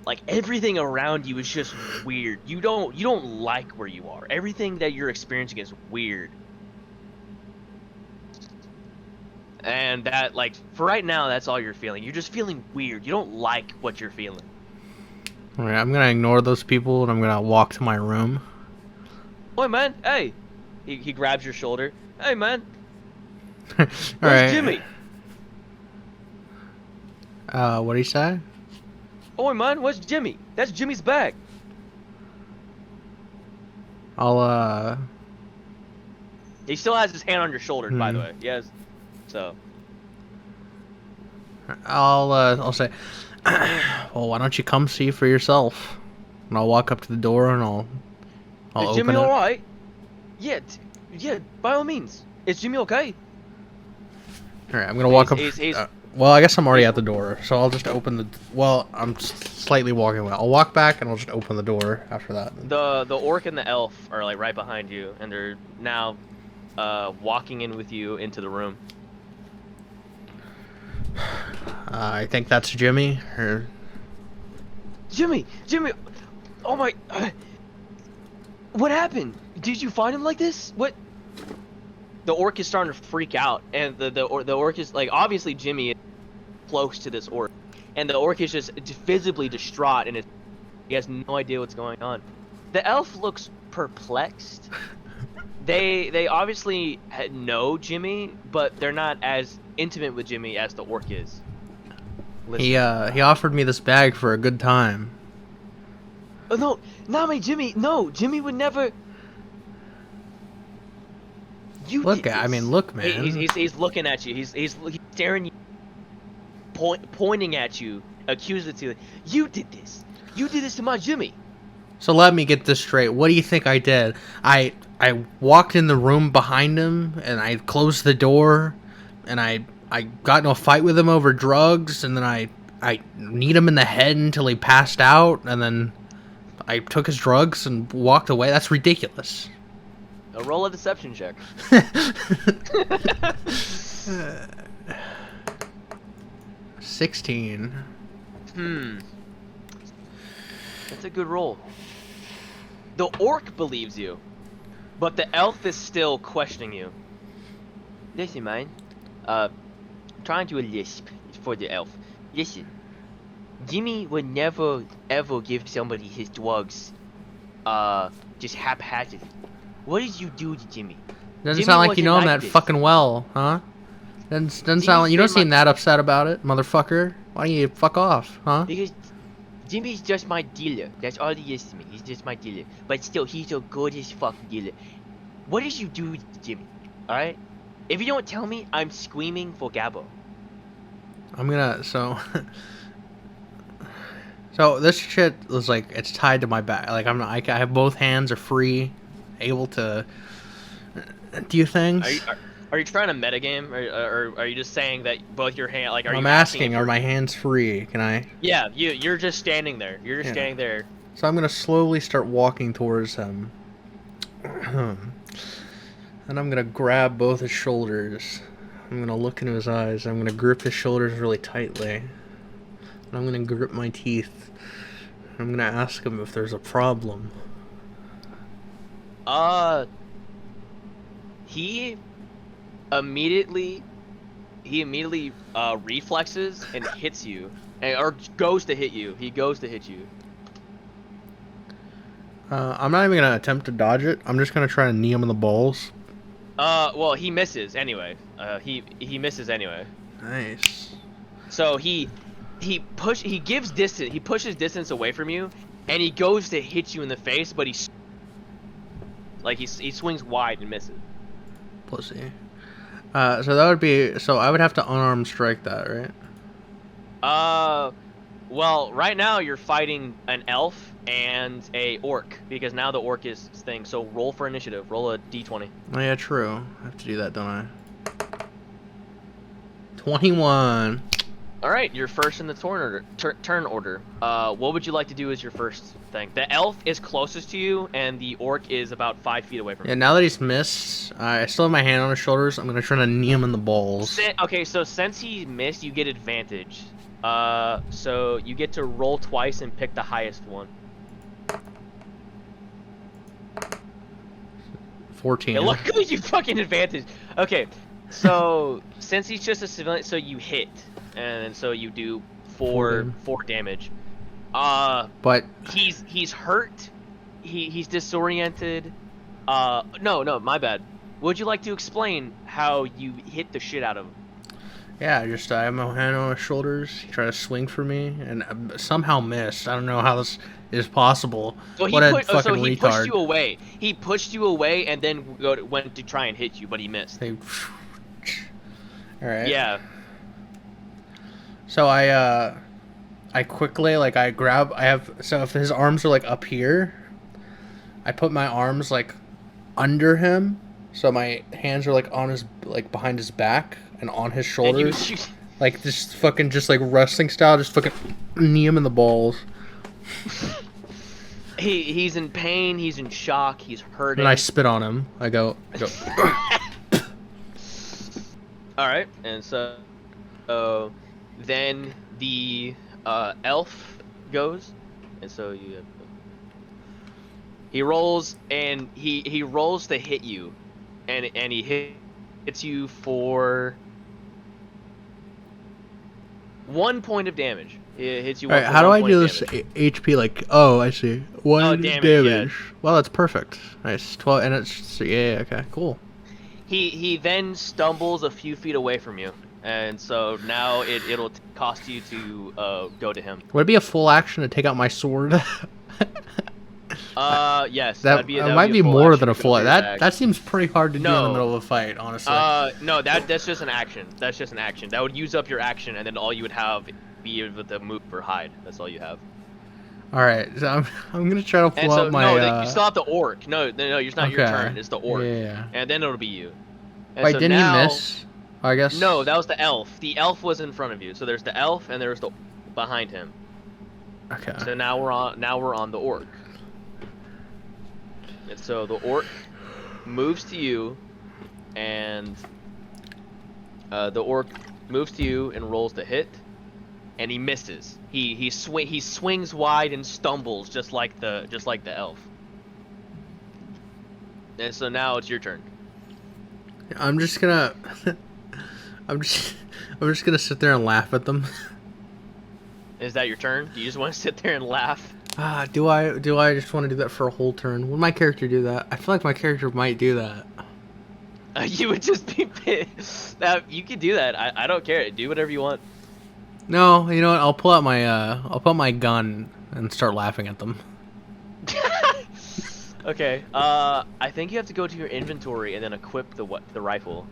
Like, everything around you is just weird. You don't like where you are. Everything that you're experiencing is weird. And that, like, for right now, that's all you're feeling. You're just feeling weird. You don't like what you're feeling. Alright, I'm gonna ignore those people, and I'm gonna walk to my room. Oi, man. Hey. He grabs your shoulder. Hey, man. Where's Alright. Jimmy? What'd he say? Oi, man. Where's Jimmy? That's Jimmy's bag. He still has his hand on your shoulder, by the way. Yes. So. I'll say, well, why don't you come see for yourself? And I'll walk up to the door and I'll Is open Jimmy it. alright? Yeah, by all means. Is Jimmy okay? Alright, I'm gonna walk up. Well, I guess I'm already at the door, so I'll just open the. Well, I'm slightly walking away. I'll walk back and I'll just open the door after that. The orc and the elf are, like, right behind you, and they're now walking in with you into the room. I think that's Jimmy. Or... Jimmy! Oh my... what happened? Did you find him like this? What? The orc is starting to freak out, and the orc is, like, obviously Jimmy is close to this orc, and the orc is just visibly distraught, and he has no idea what's going on. The elf looks perplexed. They obviously know Jimmy, but they're not as intimate with Jimmy as the orc is. Listen. He offered me this bag for a good time. Oh, no, not my Jimmy. No, Jimmy would never. You look, did this. I mean, look, man. He's looking at you. He's staring you, pointing at you, accusatively. You did this. You did this to my Jimmy. So let me get this straight. What do you think I did? I walked in the room behind him, and I closed the door, and I got in a fight with him over drugs, and then I kneed him in the head until he passed out, and then I took his drugs and walked away. That's ridiculous. A roll a deception check. 16. That's a good roll. The orc believes you, but the elf is still questioning you. Listen, man. Trying to lisp for the elf. Listen, Jimmy would never ever give somebody his drugs, just haphazardly. What did you do to Jimmy? Doesn't Jimmy sound like you know him wasn't that like fucking well, huh? Doesn't sound like you don't seem that upset about it, motherfucker. Why don't you fuck off, huh? Because Jimmy's just my dealer. That's all he is to me. He's just my dealer. But still, he's a good as fuck dealer. What did you do to Jimmy? Alright? If you don't tell me, I'm screaming for Gabbo. I'm gonna, so this shit was like, it's tied to my back. Like, I have both hands are free, able to do things. Are you trying to metagame, or are you just saying that both your hand, like, are I'm you asking asking, are my hands free? Can I? Yeah, you're just standing there. You're just Yeah. standing there. So I'm gonna slowly start walking towards him. And I'm gonna grab both his shoulders. I'm gonna look into his eyes. I'm gonna grip his shoulders really tightly. And I'm gonna grip my teeth. I'm gonna ask him if there's a problem. Uh, he immediately reflexes and hits you, or goes to hit you. He goes to hit you. I'm not even gonna attempt to dodge it. I'm just gonna try to knee him in the balls. Well, he misses anyway. He misses anyway. Nice. So he gives distance. He pushes distance away from you, and he goes to hit you in the face, but he swings wide and misses. Pussy. So that would be. So I would have to unarmed strike that, right? Well, right now you're fighting an elf and a orc, because now the orc is thing. So roll for initiative. Roll a d20. Oh yeah, true. I have to do that, don't I? 21. All right, you're first in the turn order. What would you like to do as your first thing? The elf is closest to you, and the orc is about 5 feet away from you. Yeah, now that he's missed, I still have my hand on his shoulders. I'm gonna try to knee him in the balls. Okay, so since he missed, you get advantage. So you get to roll twice and pick the highest one. 14. Hey, look at you, fucking advantage. Okay, so since he's just a civilian, so you hit, and so you do four damage. But he's hurt. He's disoriented. No, my bad. Would you like to explain how you hit the shit out of him? yeah, just I have my hand on his shoulders. He tried to swing for me and somehow missed. I don't know how this is possible. So What a fucking he retard. pushed you away. He pushed you away and then went to try and hit you, but he missed. All right. Yeah. So I quickly so if his arms are like up here, I put my arms like under him, so my hands are like on his like behind his back and on his shoulders, like just like wrestling style, just fucking knee him in the balls. He's in pain. He's in shock. He's hurting. And I spit on him. I go. All right, and so then the elf goes, and so he rolls, and he rolls to hit you, and he hits you for 1 point of damage. It hits you. All right, how do I do this HP? Like, oh, I see. One damage. damage. Yeah. Well, that's perfect. Nice. 12, and it's yeah. Okay, cool. He then stumbles a few feet away from you, and so now it'll cost you to go to him. Would it be a full action to take out my sword? Yes. that might be more than a full. That seems pretty hard to do in the middle of a fight, honestly. No, that's just an action. That's just an action. That would use up your action, and then all you would have be able to move or hide. That's all you have. All right, so I'm gonna try to pull out my. No, you still have the orc. No, it's not your turn. It's the orc. Yeah. And then it'll be you. And Wait, so didn't now, he miss? I guess. No, that was the elf. The elf was in front of you. So there's the elf, and there's the behind him. Okay. So now we're on the orc. And so the orc moves to you, and the orc moves to you and rolls to hit, and he misses. He swings wide and stumbles just like the elf. And so now it's your turn. I'm just gonna sit there and laugh at them. Is that your turn? Do you just want to sit there and laugh? Do I just want to do that for a whole turn? Would my character do that? I feel like my character might do that. You would just be pissed. You could do that. I don't care. Do whatever you want. No, you know what? I'll pull out my gun and start laughing at them. Okay. I think you have to go to your inventory and then equip the rifle.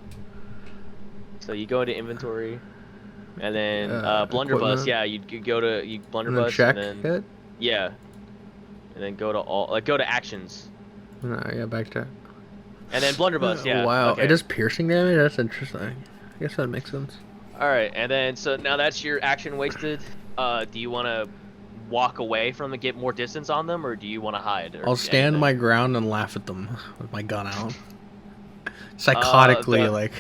So you go into inventory, and then blunderbuss. Equipment. Yeah, you go to blunderbuss. Check and then, it. Yeah. And then go to actions. No, yeah, back to. And then blunderbuss, yeah. Wow, Okay. it does piercing damage. That's interesting. I guess that makes sense. All right, and then so now that's your action wasted. Do you want to walk away from and get more distance on them, or do you want to hide? Or I'll stand anything? my ground and laugh at them with my gun out, psychotically, the- like.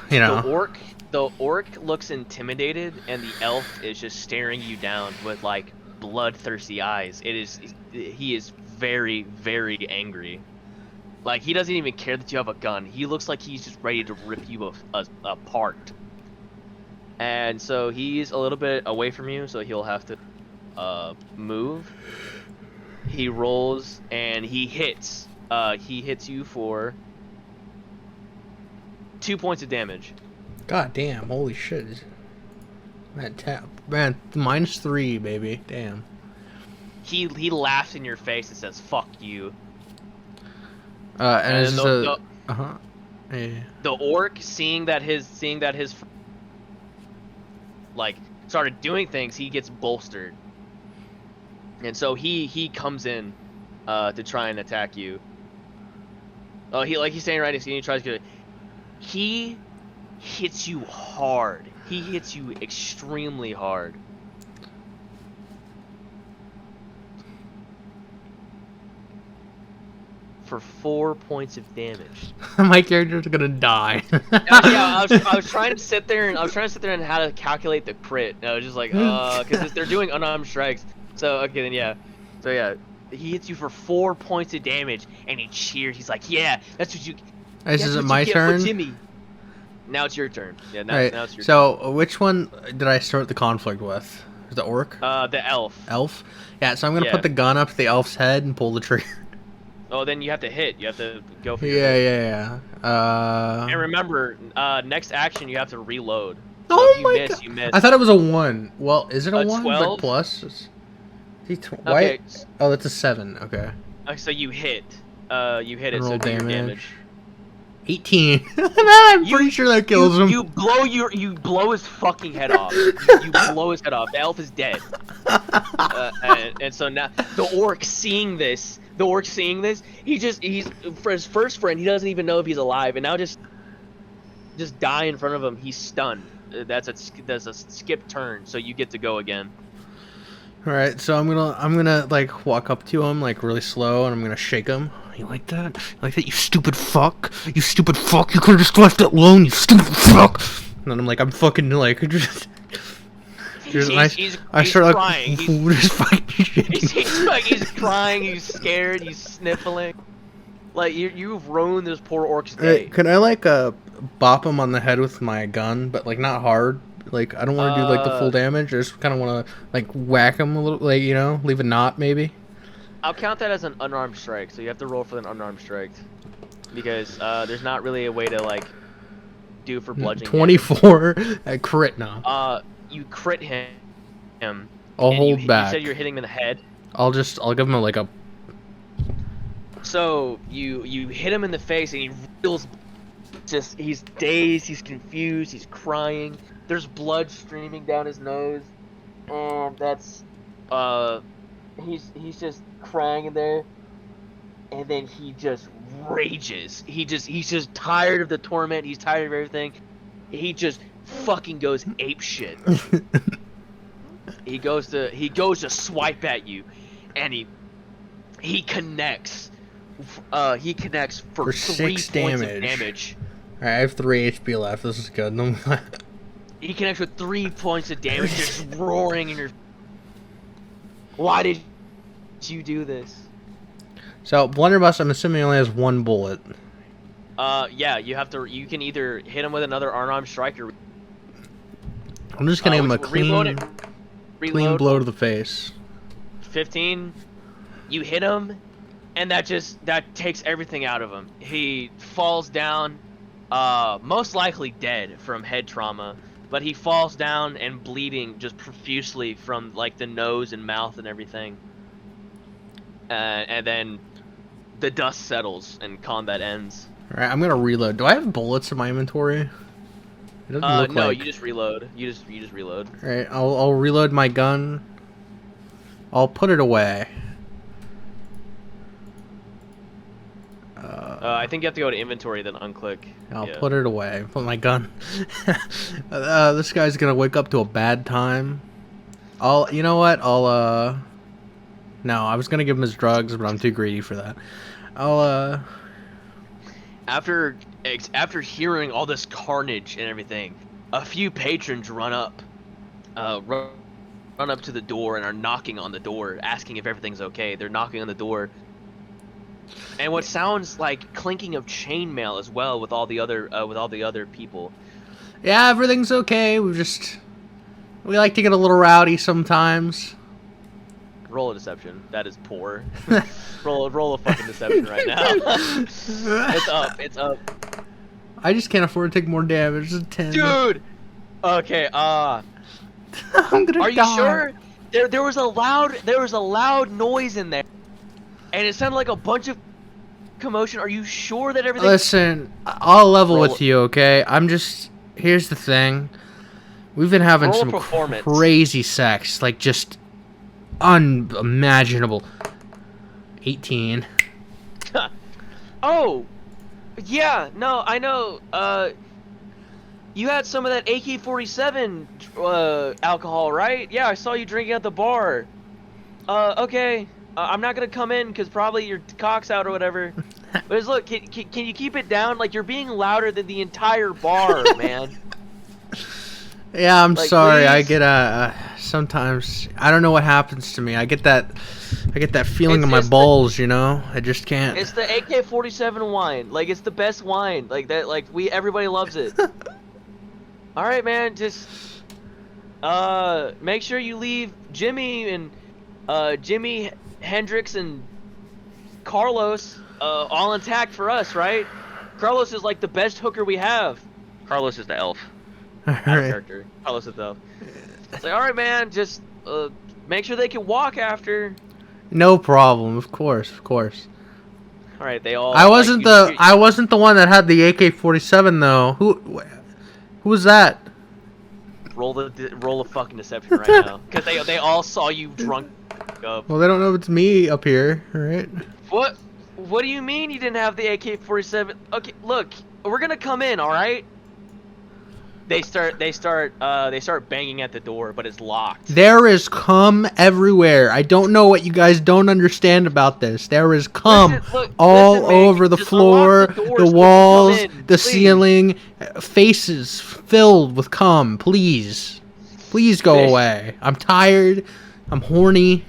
You know. The orc looks intimidated, and the elf is just staring you down with like bloodthirsty eyes. He is very, very angry. Like, he doesn't even care that you have a gun. He looks like he's just ready to rip you apart. And so he's a little bit away from you, so he'll have to move. He rolls and he hits. He hits you for 2 points of damage. God damn! Holy shit! Man, -3, baby. Damn. He laughs in your face and says, "Fuck you." And it's just the Yeah. the orc seeing that his like started doing things, he gets bolstered, and so he comes in to try and attack you. Oh, he's standing right next to you, and he tries to. He hits you hard. He hits you extremely hard. For 4 points of damage. My character's gonna die. Yeah, I was trying to sit there and how to calculate the crit. And I was just like, because they're doing unarmed strikes. So okay, then yeah. So yeah, he hits you for 4 points of damage, and he cheers. He's like, yeah, that's what you. Is it my turn? Jimmy. Now it's your turn. Yeah, now it's your turn. So which one did I start the conflict with? The orc? The elf. Elf? Yeah, so I'm gonna put the gun up to the elf's head and pull the trigger. Oh, then you have to hit. You have to go for your hit. And remember, next action you have to reload. So oh if you my miss, god! you miss. I thought it was a 1. Well, is it a 1? 12? Like plus? Okay. Oh, that's a 7. Okay. So you hit. You hit it. Roll So do your damage. damage. And I'm pretty sure that kills him. You blow his fucking head off. You blow his head off. The elf is dead. And so now the orc seeing this, he's for his first friend, he doesn't even know if he's alive, and now just die in front of him. He's stunned. That's a skip turn, so you get to go again. All right, so I'm gonna like walk up to him like really slow, and I'm gonna shake him. You like that? You like that? You stupid fuck! You stupid fuck! You could have just left it alone. You stupid fuck! And then I'm like, I'm fucking like, he's I start crying. like, just fucking shaking. He's crying. He's scared. He's sniffling. Like you've ruined this poor orc's day. Hey, could I like bop him on the head with my gun, but like not hard? Like I don't want to do like the full damage. I just kind of want to like whack him a little, like leave a knot maybe. I'll count that as an unarmed strike, so you have to roll for an unarmed strike, because there's not really a way to like do for bludgeoning. 24 at crit now. You crit him. I'll hold back. You said you're hitting him in the head. I'll give him like a. So you hit him in the face, and he reels. He's dazed. He's confused. He's crying. There's blood streaming down his nose, and that's he's just crying in there, and then he just rages. He's just tired of the torment. He's tired of everything. He just fucking goes ape shit. He goes to swipe at you, and he connects. He connects for 3 6 points of damage. Alright, I have 3 HP left. This is good. He connects with 3 points of damage, just roaring in your. Why did you do this? So blunderbuss, I'm assuming only has 1 bullet. Yeah, you have to. You can either hit him with another unarmed strike or. I'm just gonna give him a clean blow to the face. 15. You hit him, and that takes everything out of him. He falls down, most likely dead from head trauma. But he falls down and bleeding just profusely from like the nose and mouth and everything. And then the dust settles and combat ends. Alright, I'm gonna reload. Do I have bullets in my inventory? It doesn't look no, like. you just reload. You just reload. Alright, I'll reload my gun. I'll put it away. I think you have to go to inventory, then unclick. I'll Yeah. put it away. Put my gun. This guy's gonna wake up to a bad time. You know what? No, I was gonna give him his drugs, but I'm too greedy for that. After hearing all this carnage and everything, a few patrons run up to the door and are knocking on the door, asking if everything's okay. They're knocking on the door, and what sounds like clinking of chainmail as well with all the other people. Yeah, everything's okay. We like to get a little rowdy sometimes. Roll a deception. That is poor. roll a fucking deception right now. It's up. I just can't afford to take more damage. It's a 10. Dude. Okay. I'm gonna Are you die. sure? There was a loud noise in there, and it sounded like a bunch of commotion. Are you sure that everything? Listen, I'll level Roll- with you, okay? Here's the thing. We've been having Roll some performance. crazy sex, like just unimaginable. 18. Oh, yeah. No, I know. You had some of that AK-47 alcohol, right? Yeah, I saw you drinking at the bar. Okay. I'm not gonna come in because probably your cock's out or whatever. But look, can you keep it down? Like, you're being louder than the entire bar, man. Yeah, I'm Like, sorry. I please. get sometimes I don't know what happens to me. I get that feeling in my It's the- balls, you know? I just can't. It's the AK-47 wine. Like, it's the best wine. Like that. Like, everybody loves it. All right, man. Just make sure you leave Jimmy and Jimmy Hendrix and Carlos all intact for us, right? Carlos is like the best hooker we have. Carlos is the elf. All Out of right. character. Carlos is the elf. It's like, all right, man. Just make sure they can walk after. No problem. Of course. All right, they all. I wasn't I wasn't the one that had the AK-47 though. Who was that? roll a fucking deception right now, because they all saw you drunk up. Well, they don't know if it's me up here, all right? What do you mean you didn't have the AK-47? Okay, look, we're gonna come in, all right? They start banging at the door, but it's locked. There is cum everywhere. I don't know what you guys don't understand about this. There is cum Listen, all Mick, over the just floor, unlock the doors the so we can walls, come in, the please. ceiling, faces filled with cum. Please go Fish. away. I'm tired. I'm horny.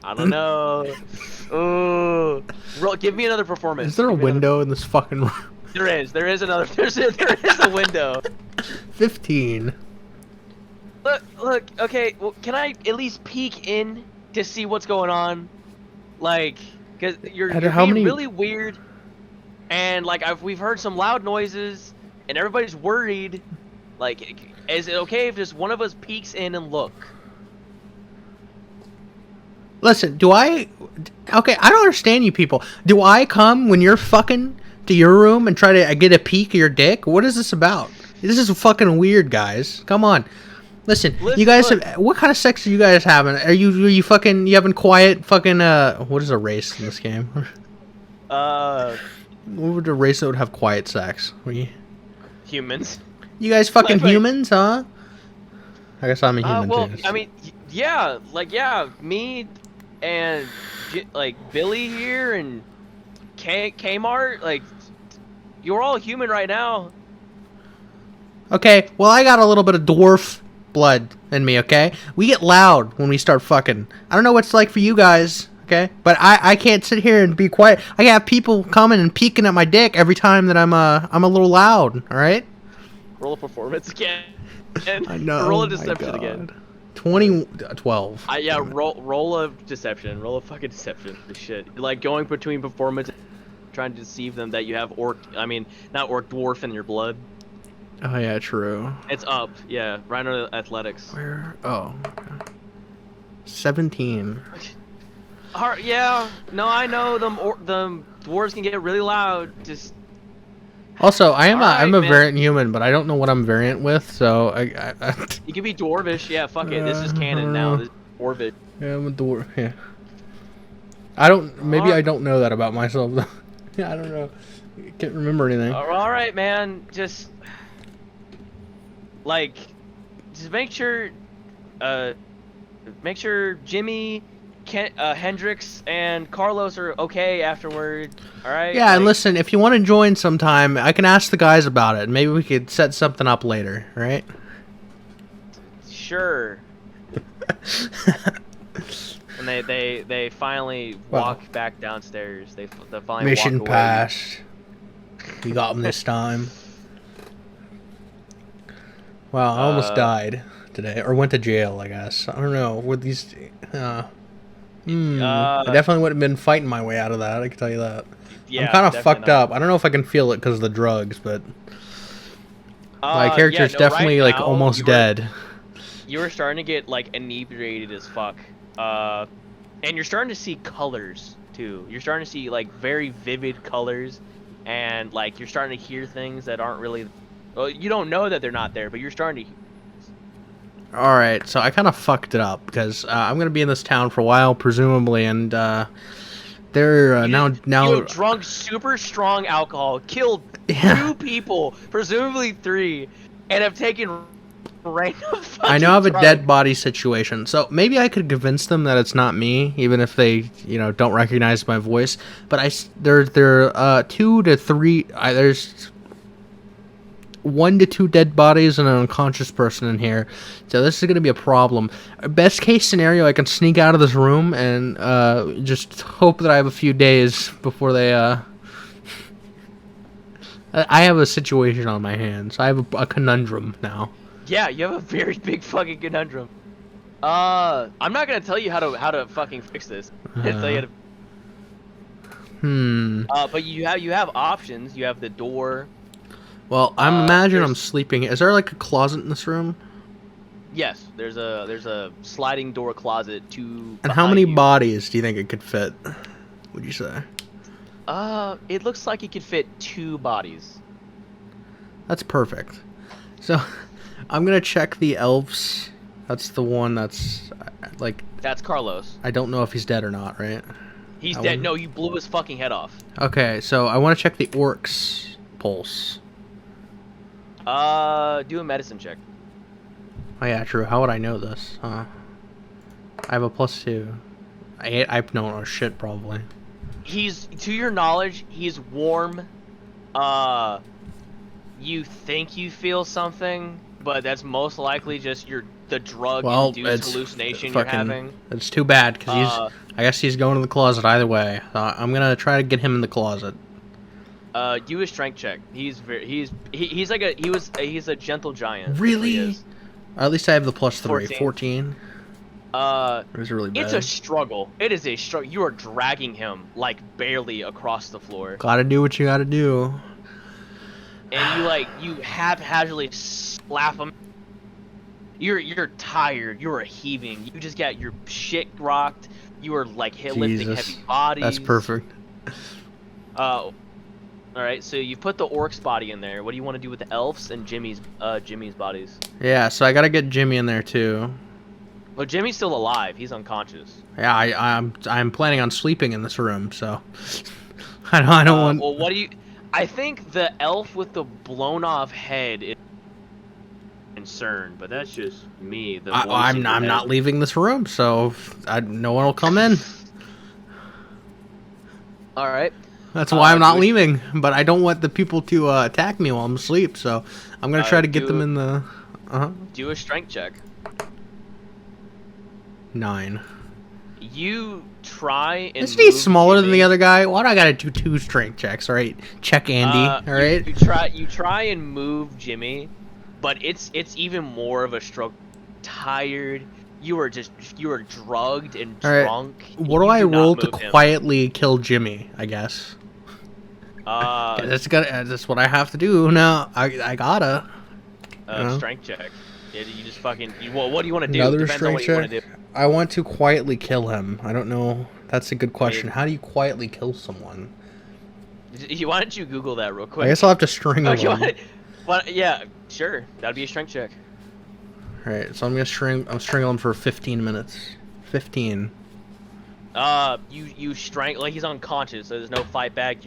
I don't know. Ooh, give me another performance. Is there a Give me another- window in this fucking room? There is another. There is a window. 15. Look. Okay. Well, can I at least peek in to see what's going on? Like, cause you're How being many- really weird, and like we've heard some loud noises, and everybody's worried. Like, is it okay if just one of us peeks in and look? Listen, okay, I don't understand you people. Do I come when you're fucking to your room and try to get a peek of your dick? What is this about? This is fucking weird, guys. Come on. Listen, you guys look. what kind of sex are you guys having? Are you having quiet fucking what is a race in this game? What would a race that would have quiet sex? Humans. You guys fucking Like- humans, huh? I guess I'm a human Well, too. I mean, yeah, me and like Billy here and Kmart, like, you're all human right now. Okay, well, I got a little bit of dwarf blood in me, okay? We get loud when we start fucking. I don't know what it's like for you guys, okay? But I can't sit here and be quiet. I have people coming and peeking at my dick every time that I'm a little loud, all right? Roll a performance again. And I know. roll a oh my deception again. God. 12. Yeah, roll a deception. Roll a fucking deception. This shit. Like, going between performance, trying to deceive them that you have not orc, dwarf in your blood. Oh, yeah, true. It's up. Yeah, right under athletics. Where? Oh. Okay. 17. Yeah. No, I know them dwarves can get really loud. Just Also, I'm Alright, a man. variant human, but I don't know what I'm variant with, so I you can be dwarvish. Yeah, fuck it. This is canon now. This is dwarvish. yeah, I'm a dwarf. Yeah. I don't. Maybe Alright. I don't know that about myself though. Yeah, I don't know. I can't remember anything. All right, man. Just like, just make sure Jimmy, Hendrix, and Carlos are okay afterward. All right. Yeah, and Like, listen, if you want to join sometime, I can ask the guys about it. Maybe we could set something up later, right? sure. And they finally Well, walk back downstairs. They finally Mission walk away. passed. You got him this time. Wow, I almost died today, or went to jail. I guess I don't know. With these, I definitely would have been fighting my way out of that. I can tell you that. Yeah, I'm kind of definitely fucked not. up. I don't know if I can feel it because of the drugs, but my Yeah, character's no, definitely right like now, almost dead. You were starting to get like inebriated as fuck. And you're starting to see colors too. You're starting to see like very vivid colors, and like you're starting to hear things that aren't really. Well, you don't know that they're not there, but you're starting to. All right, so I kind of fucked it up because I'm gonna be in this town for a while, presumably, and they're You now You have drunk super strong alcohol, killed Yeah. 2 people, presumably 3, and have taken random fucking I now have a drugs. dead body situation, so maybe I could convince them that it's not me, even if they, don't recognize my voice. But there are 2 to 3. There's 1 to 2 dead bodies and an unconscious person in here, so this is gonna be a problem. Best case scenario, I can sneak out of this room and just hope that I have a few days before they. I have a situation on my hands. I have a conundrum now. Yeah, you have a very big fucking conundrum. I'm not gonna tell you how to fucking fix this. I'm gonna tell you how to. But you have options. You have the door. Well, I'm imagine I'm there's- sleeping. Is there like a closet in this room? Yes, there's a sliding door closet to. And how behind many you. bodies do you think it could fit? Would you say? It looks like it could fit 2 bodies. That's perfect. So, I'm gonna check the elves. That's the one that's like That's Carlos. I don't know if he's dead or not, right? He's I dead. wouldn't- No, you blew his fucking head off. Okay, so I want to check the orcs pulse. Do a medicine check. Oh yeah, true. How would I know this? I have a +2. I don't know shit probably. To your knowledge, he's warm. You think you feel something, but that's most likely just the drug-induced it's hallucination fucking. you're having. It's too bad because I guess he's going to the closet either way. I'm gonna try to get him in the closet. Do a strength check. He's a gentle giant. That's what Really? he is. Or at least I have the +3. 14. 14. It was really bad. It's a struggle. It is a struggle. You are dragging him like barely across the floor, Gotta do what you gotta do. and you haphazardly slap him. You're tired. You're heaving. You just got your shit rocked. You are like lifting Jesus. heavy bodies. That's perfect. All right. So you put the orc's body in there. What do you want to do with the elves and Jimmy's bodies? Yeah, so I gotta get Jimmy in there too. Well, Jimmy's still alive. He's unconscious. Yeah, I'm planning on sleeping in this room, so I don't want. Well, what do you? I think the elf with the blown off head is concerned, but that's just me. I'm not leaving this room, so no one will come in. All right. That's why I'm not do it- leaving. But I don't want the people to attack me while I'm asleep, so I'm gonna try to get do them it. in the. Do a strength check. 9. You try and. Isn't he move smaller than Jimmy. the other guy? Why do I gotta do 2 strength checks? All right, check Andy. All right. You try and move Jimmy, but it's even more of a stroke. Tired. You are drugged and All right. drunk. What do You I not roll to move him. quietly kill Jimmy? I guess. That's what I have to do now. I gotta. Strength check. Yeah, you just fucking. What do you want to do? Another Depends on what strength you want to check. do. I want to quietly kill him. I don't know. That's a good question. How do you quietly kill someone? Why don't you Google that real quick? I guess I'll have to strangle him. Yeah, sure. That'd be a strength check. All right, so I'm strangle him for 15 minutes. 15. You strangle, like he's unconscious, so there's no fight back.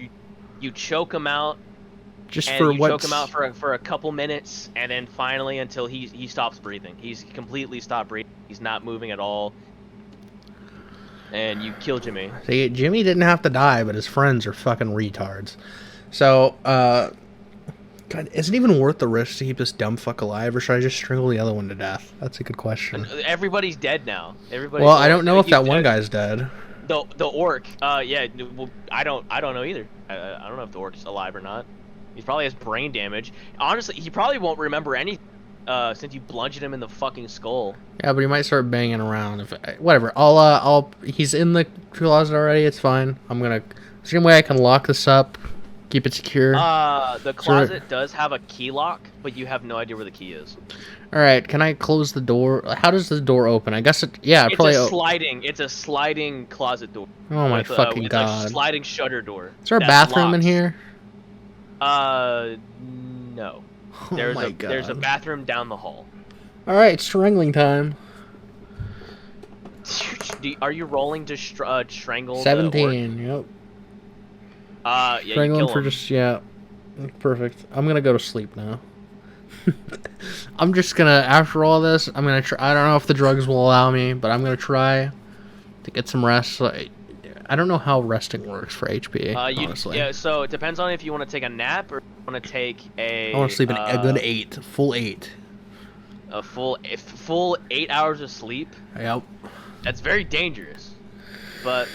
You choke him out, Just and for you what? choke him out for a couple minutes, and then finally until he stops breathing. He's completely stopped breathing. He's not moving at all. And you kill Jimmy. See, Jimmy didn't have to die, but his friends are fucking retards. So, God, is it even worth the risk to keep this dumb fuck alive, or should I just strangle the other one to death? That's a good question. Everybody's dead now. Everybody. Well, I don't know if that one guy's dead. The orc. Yeah. Well, I don't know either. I don't know if the orc's alive or not. He probably has brain damage. Honestly, he probably won't remember anything. Since you bludgeoned him in the fucking skull. Yeah, but he might start banging around. Whatever. I'll. He's in the closet already. It's fine. Is there any way I can lock this up, keep it secure? The closet does have a key lock, but you have no idea where the key is. All right. Can I close the door? How does the door open? I guess it. Yeah, probably. It's a sliding closet door. Oh my fucking it's god! a sliding shutter door. Is there a bathroom in here? No. Oh my god. There's a bathroom down the hall. All right, strangling time. Are you rolling to strangle? 17. Yep. Yeah, Strangling you kill for him. perfect. I'm gonna go to sleep now. I'm just gonna, after all this, I'm gonna try. I don't know if the drugs will allow me, but I'm gonna try to get some rest. I don't know how resting works for HP. Honestly. Yeah, so it depends on if you want to take a nap or you want to take a. I want to sleep a good 8, full 8. A full 8 hours of sleep. Yep. That's very dangerous. But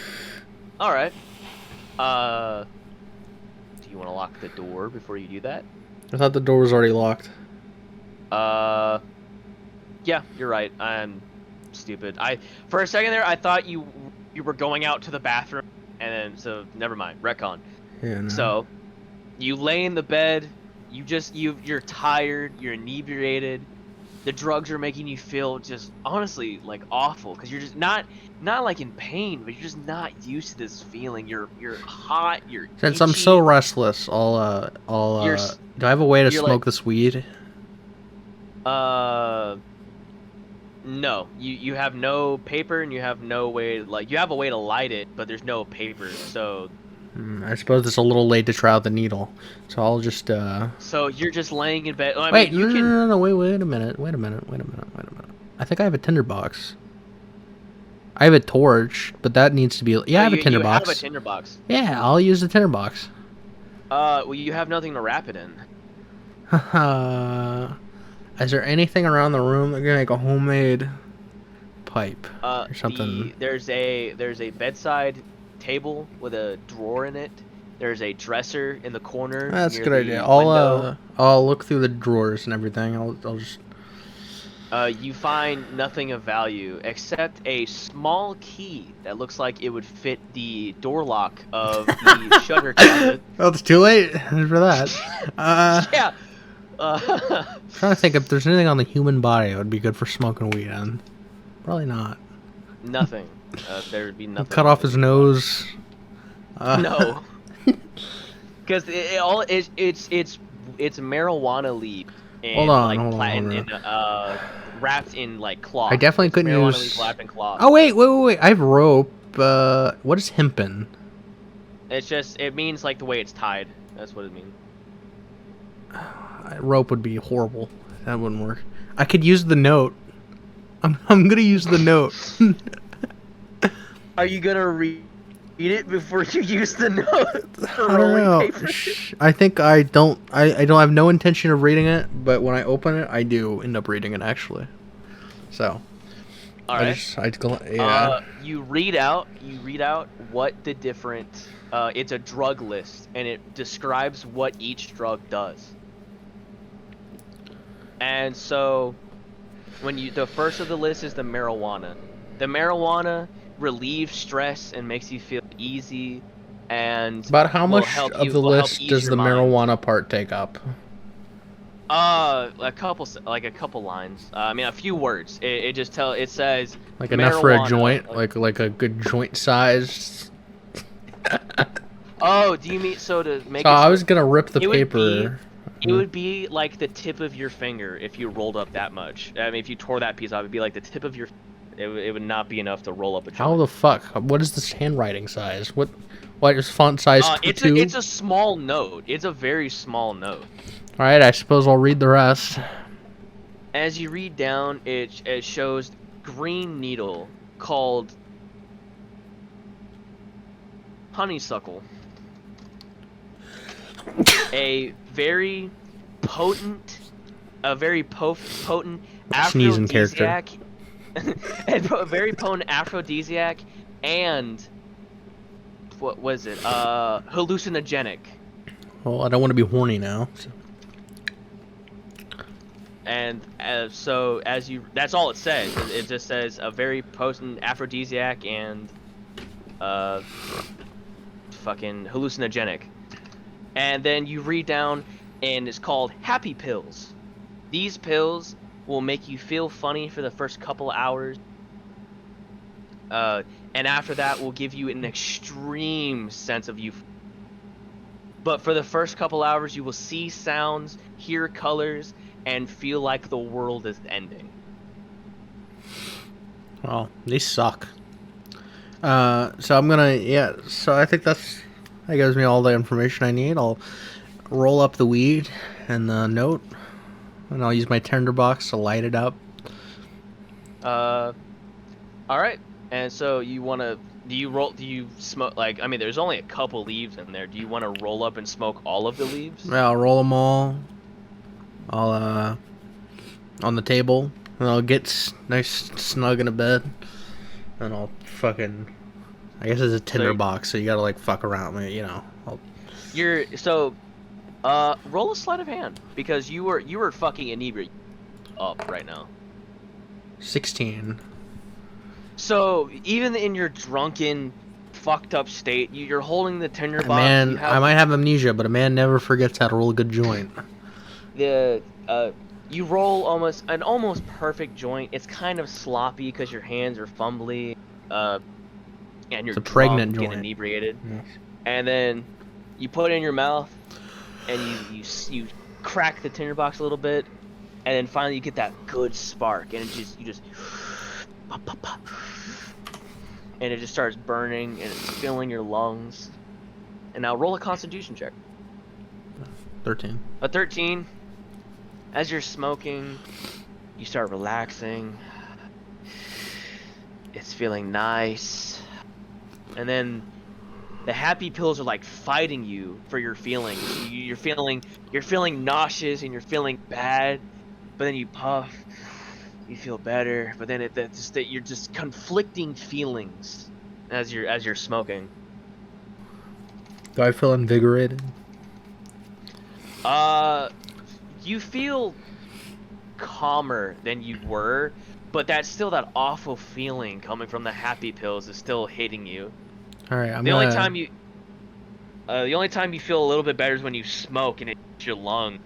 all right. Do you want to lock the door before you do that? I thought the door was already locked. Yeah, you're right. I'm stupid. For a second there, I thought you were going out to the bathroom, and then so never mind. Retcon. Yeah. No. So, you lay in the bed. You're tired. You're inebriated. The drugs are making you feel just honestly like awful because you're just not like in pain, but you're just not used to this feeling. You're hot. You're Since itchy. I'm so restless, I'll do I have a way to smoke this weed? No. You have no paper and you have no way you have a way to light it, but there's no paper. So I suppose it's a little late to try out the needle, so I'll just So you're just laying in bed. Oh, wait, no, wait a minute. I think I have a tinderbox. I have a torch, but that needs to be. Yeah, I have a tinderbox. You have a tinderbox. Yeah, I'll use the tinderbox. Well, you have nothing to wrap it in. Is there anything around the room that can make a homemade pipe or something? There's a bedside table with a drawer in it. There's a dresser in the corner. That's a good idea. Window. I'll look through the drawers and everything. I'll just. You find nothing of value except a small key that looks like it would fit the door lock of the shutter closet. Oh, it's too late for that. Yeah. I'm trying to think if there's anything on the human body that would be good for smoking weed on. Probably not. Nothing. There would be nothing. Cut off his nose. No. Because it's marijuana leaf. And, hold on. Wrapped in like cloth. I definitely couldn't marijuana use. leaf wrapped in cloth. Oh wait! I have rope. What is hempen? It means like the way it's tied. That's what it means. Rope would be horrible. That wouldn't work. I could use the note. I'm gonna use the note. Are you gonna read it before you use the note for I don't rolling know. paper? I think I don't. I don't have no intention of reading it, but when I open it, I do end up reading it actually. So. All right. Yeah. You read out what the different. It's a drug list, and it describes what each drug does. And so, the first of the list is the marijuana. The marijuana relieves stress and makes you feel easy, and about how much of the list does the marijuana part take up? A couple lines. I mean, a few words. It says like enough for a joint, like a good joint size. Oh, do you mean to make? So I was gonna rip the paper. It would be like the tip of your finger if you rolled up that much. I mean, if you tore that piece off, it'd be like the tip of your finger. It would not be enough to roll up a How joint. the fuck? What is this handwriting size? What is font size two? It's a small note. It's a very small note. All right, I suppose I'll read the rest. As you read down, it shows green needle called honeysuckle. A very potent Sneezing character. aphrodisiac. A very potent aphrodisiac and what was it? Hallucinogenic. Well, I don't want to be horny now. So. And so that's all it says. It just says a very potent aphrodisiac and fucking hallucinogenic. And then you read down, and it's called Happy Pills. These pills will make you feel funny for the first couple hours. And after that will give you an extreme sense of euphoria. But for the first couple hours, you will see sounds, hear colors, and feel like the world is ending. Well, these suck. So I'm gonna, so I think that gives me all the information I need. I'll roll up the weed and the note, and I'll use my tinderbox to light it up. Alright. And so you wanna, do you smoke, like, I mean, there's only a couple leaves in there. Do you wanna roll up and smoke all of the leaves? Yeah, I'll roll them all. I'll, on the table, and I'll get nice snug in a bed, and I'll fucking, I guess it's a tinderbox, so you gotta, like, fuck around with it, you know. Roll a sleight of hand, because you were fucking inebriated up right now. 16. So, even in your drunken, fucked up state, you're holding the tinderbox. Man, I might have amnesia, but a man never forgets how to roll a good joint. You roll an almost perfect joint. It's kind of sloppy because your hands are fumbly, and you're it's a pregnant drunk joint. and inebriated. Yes. And then you put it in your mouth, and you crack the tinderbox a little bit, and then finally you get that good spark, and you just pop, pop, pop, and it just starts burning, and it's filling your lungs. And now roll a Constitution check. 13. A 13. As you're smoking, you start relaxing. It's feeling nice. And then the happy pills are like fighting you for your feelings. You're feeling nauseous and you're feeling bad, but then you puff, you feel better, but then you're just conflicting feelings as you're smoking. Do I feel invigorated? You feel calmer than you were, but that's still that awful feeling coming from the happy pills is still hitting you. All right, The only time you feel a little bit better is when you smoke and it hits your lung.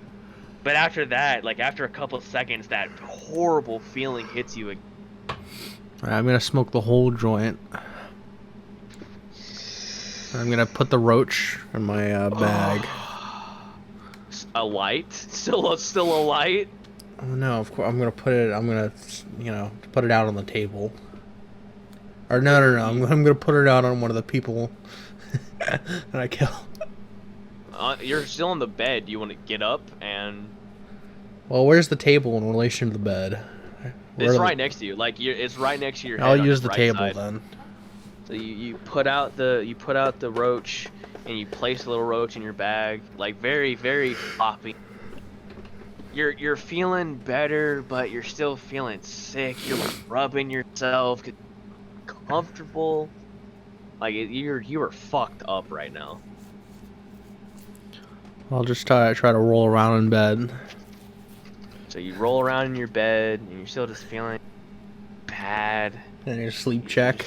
But after that, like after a couple of seconds, that horrible feeling hits you again. All right, I'm gonna smoke the whole joint. I'm gonna put the roach in my bag. A light? Still a light? Oh, no, of course I'm gonna put it. I'm gonna, put it out on the table. Or no. I'm gonna put it out on one of the people that I kill. You're still in the bed. You want to get up and? Well, where's the table in relation to the bed? It's right next to you. Like it's right next to your head. I'll use the right table side. then. So you put out the roach and you place the little roach in your bag, like very, very floppy. You're feeling better, but you're still feeling sick. You're like rubbing yourself, comfortable. Like you are fucked up right now. I'll just try to roll around in bed. So you roll around in your bed and you're still just feeling bad. And your sleep check.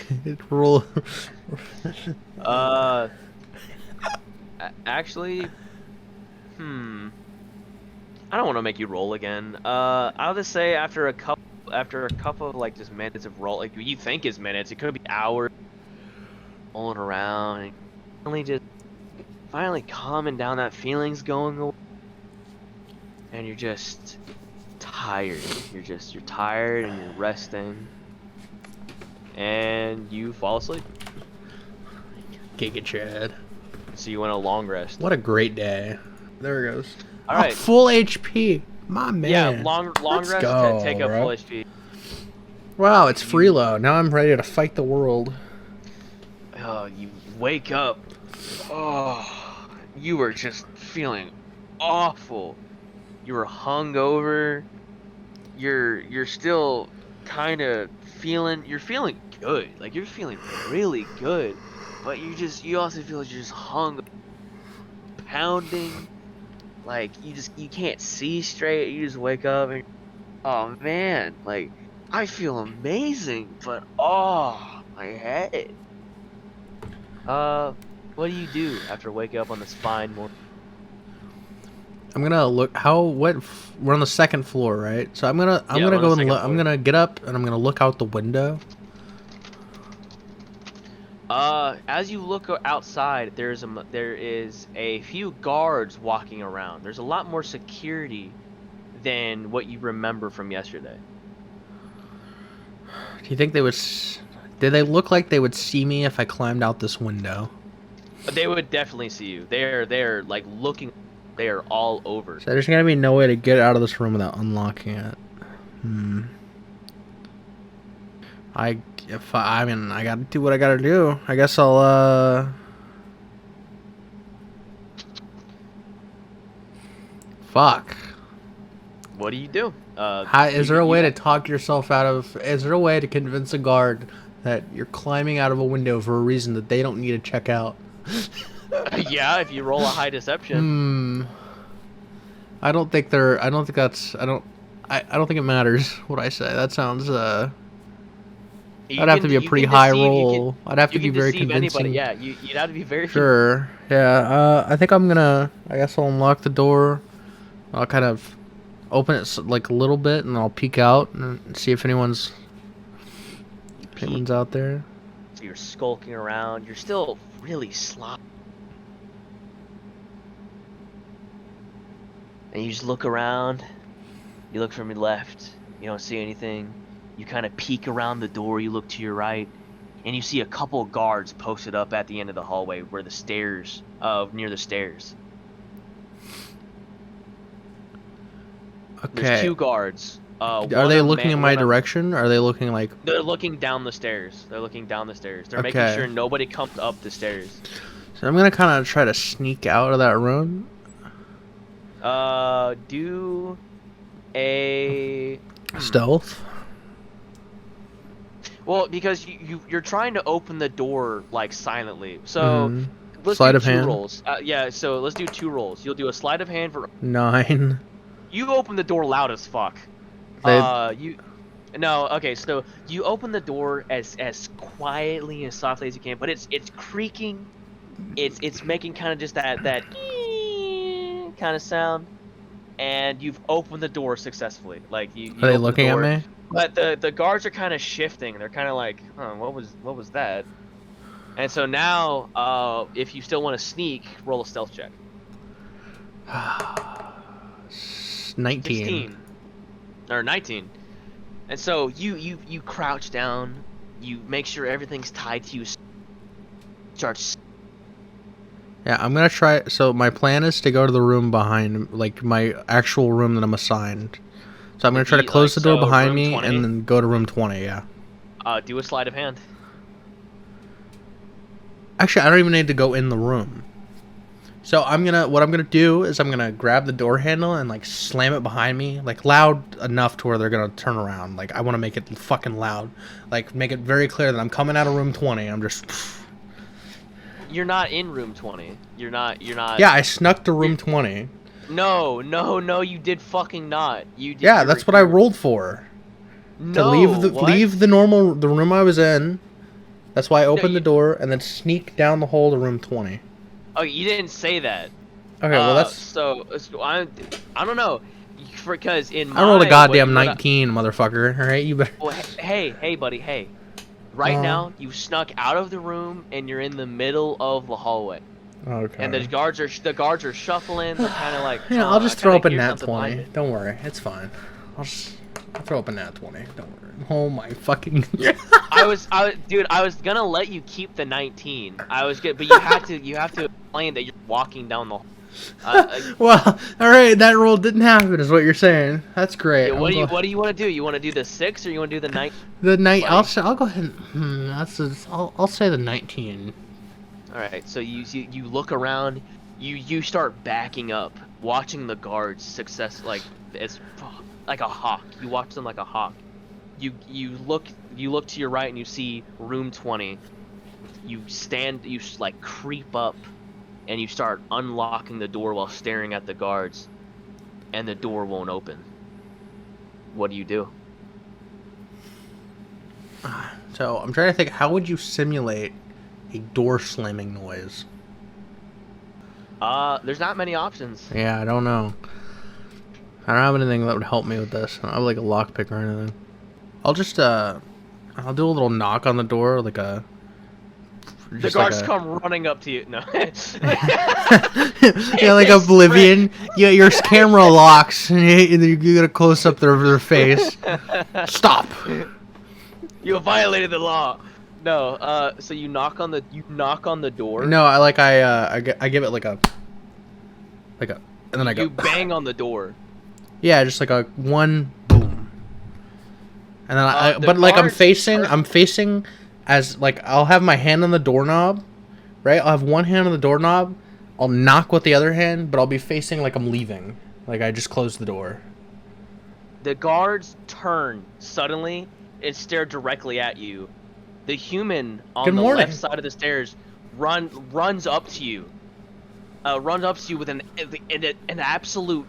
Roll. Actually, I don't want to make you roll again. I'll just say after a couple of like just minutes of roll, like you think is minutes, it could be hours, rolling around, and finally calming down. That feeling's going away, and you're just tired. You're tired and you're resting. and you fall asleep. Giga Chad. So you went a long rest. What a great day. There it goes. All right. Full HP. My man. Yeah, long Let's rest go, to take up bro. full HP. Wow, it's freelo. Now I'm ready to fight the world. Oh, you wake up. Oh, you were just feeling awful. You were hungover. You're still kind of feeling. You're feeling good. Like you're feeling really good, but you also feel like you're just pounding. Like you can't see straight. You just wake up and oh man, like I feel amazing, but oh my head. What do you do after waking up on this fine morning? I'm gonna look. We're on the second floor, right? So I'm gonna we're go on the and second look. I'm floor. gonna get up and I'm gonna look out the window. As you look outside, there is a few guards walking around. There's a lot more security than what you remember from yesterday. Do you think they would? Did they look like they would see me if I climbed out this window? They would definitely see you. They're like looking. They are all over. So there's gonna be no way to get out of this room without unlocking it. I mean, I gotta do what I gotta do. I guess I'll, fuck. What do you do? Is there a way to talk yourself out of... Is there a way to convince a guard that you're climbing out of a window for a reason that they don't need to check out? Yeah, if you roll a high deception. I don't think that's... I don't think it matters what I say. That sounds, That'd have to be a pretty high roll. I'd have to be very convincing. Anybody. Yeah, you'd have to be very sure. Yeah. I think I'm gonna. I guess I'll unlock the door. I'll kind of open it like a little bit, and I'll peek out and see if anyone's out there. So you're skulking around. You're still really sloppy. And you just look around. You look from your left. You don't see anything. You kind of peek around the door, you look to your right, and you see a couple of guards posted up at the end of the hallway where the stairs, near the stairs. Okay. There's two guards. Are they looking in my direction? Or are they looking like... They're looking down the stairs. They're looking down the stairs. They're making Okay. sure nobody comes up the stairs. So I'm gonna kind of try to sneak out of that room. Do a... Stealth? Well, because you're trying to open the door like silently, so let's Sleight do of two hand? rolls. Yeah, so let's do 2 rolls. You'll do a sleight of hand for 9. you open the door loud as fuck. They- Okay, so you open the door as quietly and softly as you can, but it's creaking. It's making kind of just that kind of sound, and you've opened the door successfully. Like you Are they opened the looking at door. me? But the guards are kind of shifting. They're kind of like, huh, what was that? And so now, if you still want to sneak, roll a stealth check. 19. 16. Or 19. And so you crouch down. You make sure everything's tied to you. Starts. Yeah, I'm gonna try... So my plan is to go to the room behind, like, my actual room that I'm assigned. So I'm gonna try to close the door behind me 20? and then go to room 20, yeah. Do a sleight of hand. Actually, I don't even need to go in the room. So what I'm gonna do is I'm gonna grab the door handle and like slam it behind me, like loud enough to where they're gonna turn around. Like I want to make it fucking loud, like make it very clear that I'm coming out of room 20. I'm just. You're not in room 20. You're not. Yeah, I snuck to room 20. No, you did fucking not. You did. Yeah, that's what I rolled for. No, To leave the room I was in. That's why I opened you- the door and then sneak down the hall to room 20. Oh, you didn't say that. Okay, well that's. So I don't know, because in my I rolled a goddamn what I- 19, motherfucker. All right, you better. Well, hey, buddy, hey. Right now, you snuck out of the room and you're in the middle of the hallway. Okay. And the guards are shuffling. They're kind of like. Yeah, I'll just throw up a hear nat something behind 20. it. Don't worry, it's fine. I'll throw up a nat 20. Don't worry. Oh my fucking. Dude, I was gonna let you keep the 19. I was good, but you have to explain that you're walking down the. Well, all right, that roll didn't happen, is what you're saying. That's great. Yeah, what do you want to do? You want to do the 6 or you want to do the 9? The night. I'll go ahead. I'll say the 19. All right, so you look around, you start backing up, watching the guards it's like a hawk. You watch them like a hawk. You look to your right and you see room 20. You like creep up, and you start unlocking the door while staring at the guards, and the door won't open. What do you do? So I'm trying to think. How would you simulate a door slamming noise? There's not many options. Yeah, I don't know. I don't have anything that would help me with this. I don't have like a lockpick or anything. I'll just I'll do a little knock on the door, like a. The guards come running up to you. No. Yeah, like Oblivion. Yeah, your camera locks, and you get a close up their face. Stop. You violated the law. No. So you knock on the door. No, I give it like a, and then I go. You bang on the door. Yeah, just like a one boom. And then but like I'm facing as like I'll have my hand on the doorknob, right? I'll have one hand on the doorknob. I'll knock with the other hand, but I'll be facing like I'm leaving. Like I just closed the door. The guards turn suddenly and stare directly at you. The human on the left side of the stairs runs up to you. With an absolute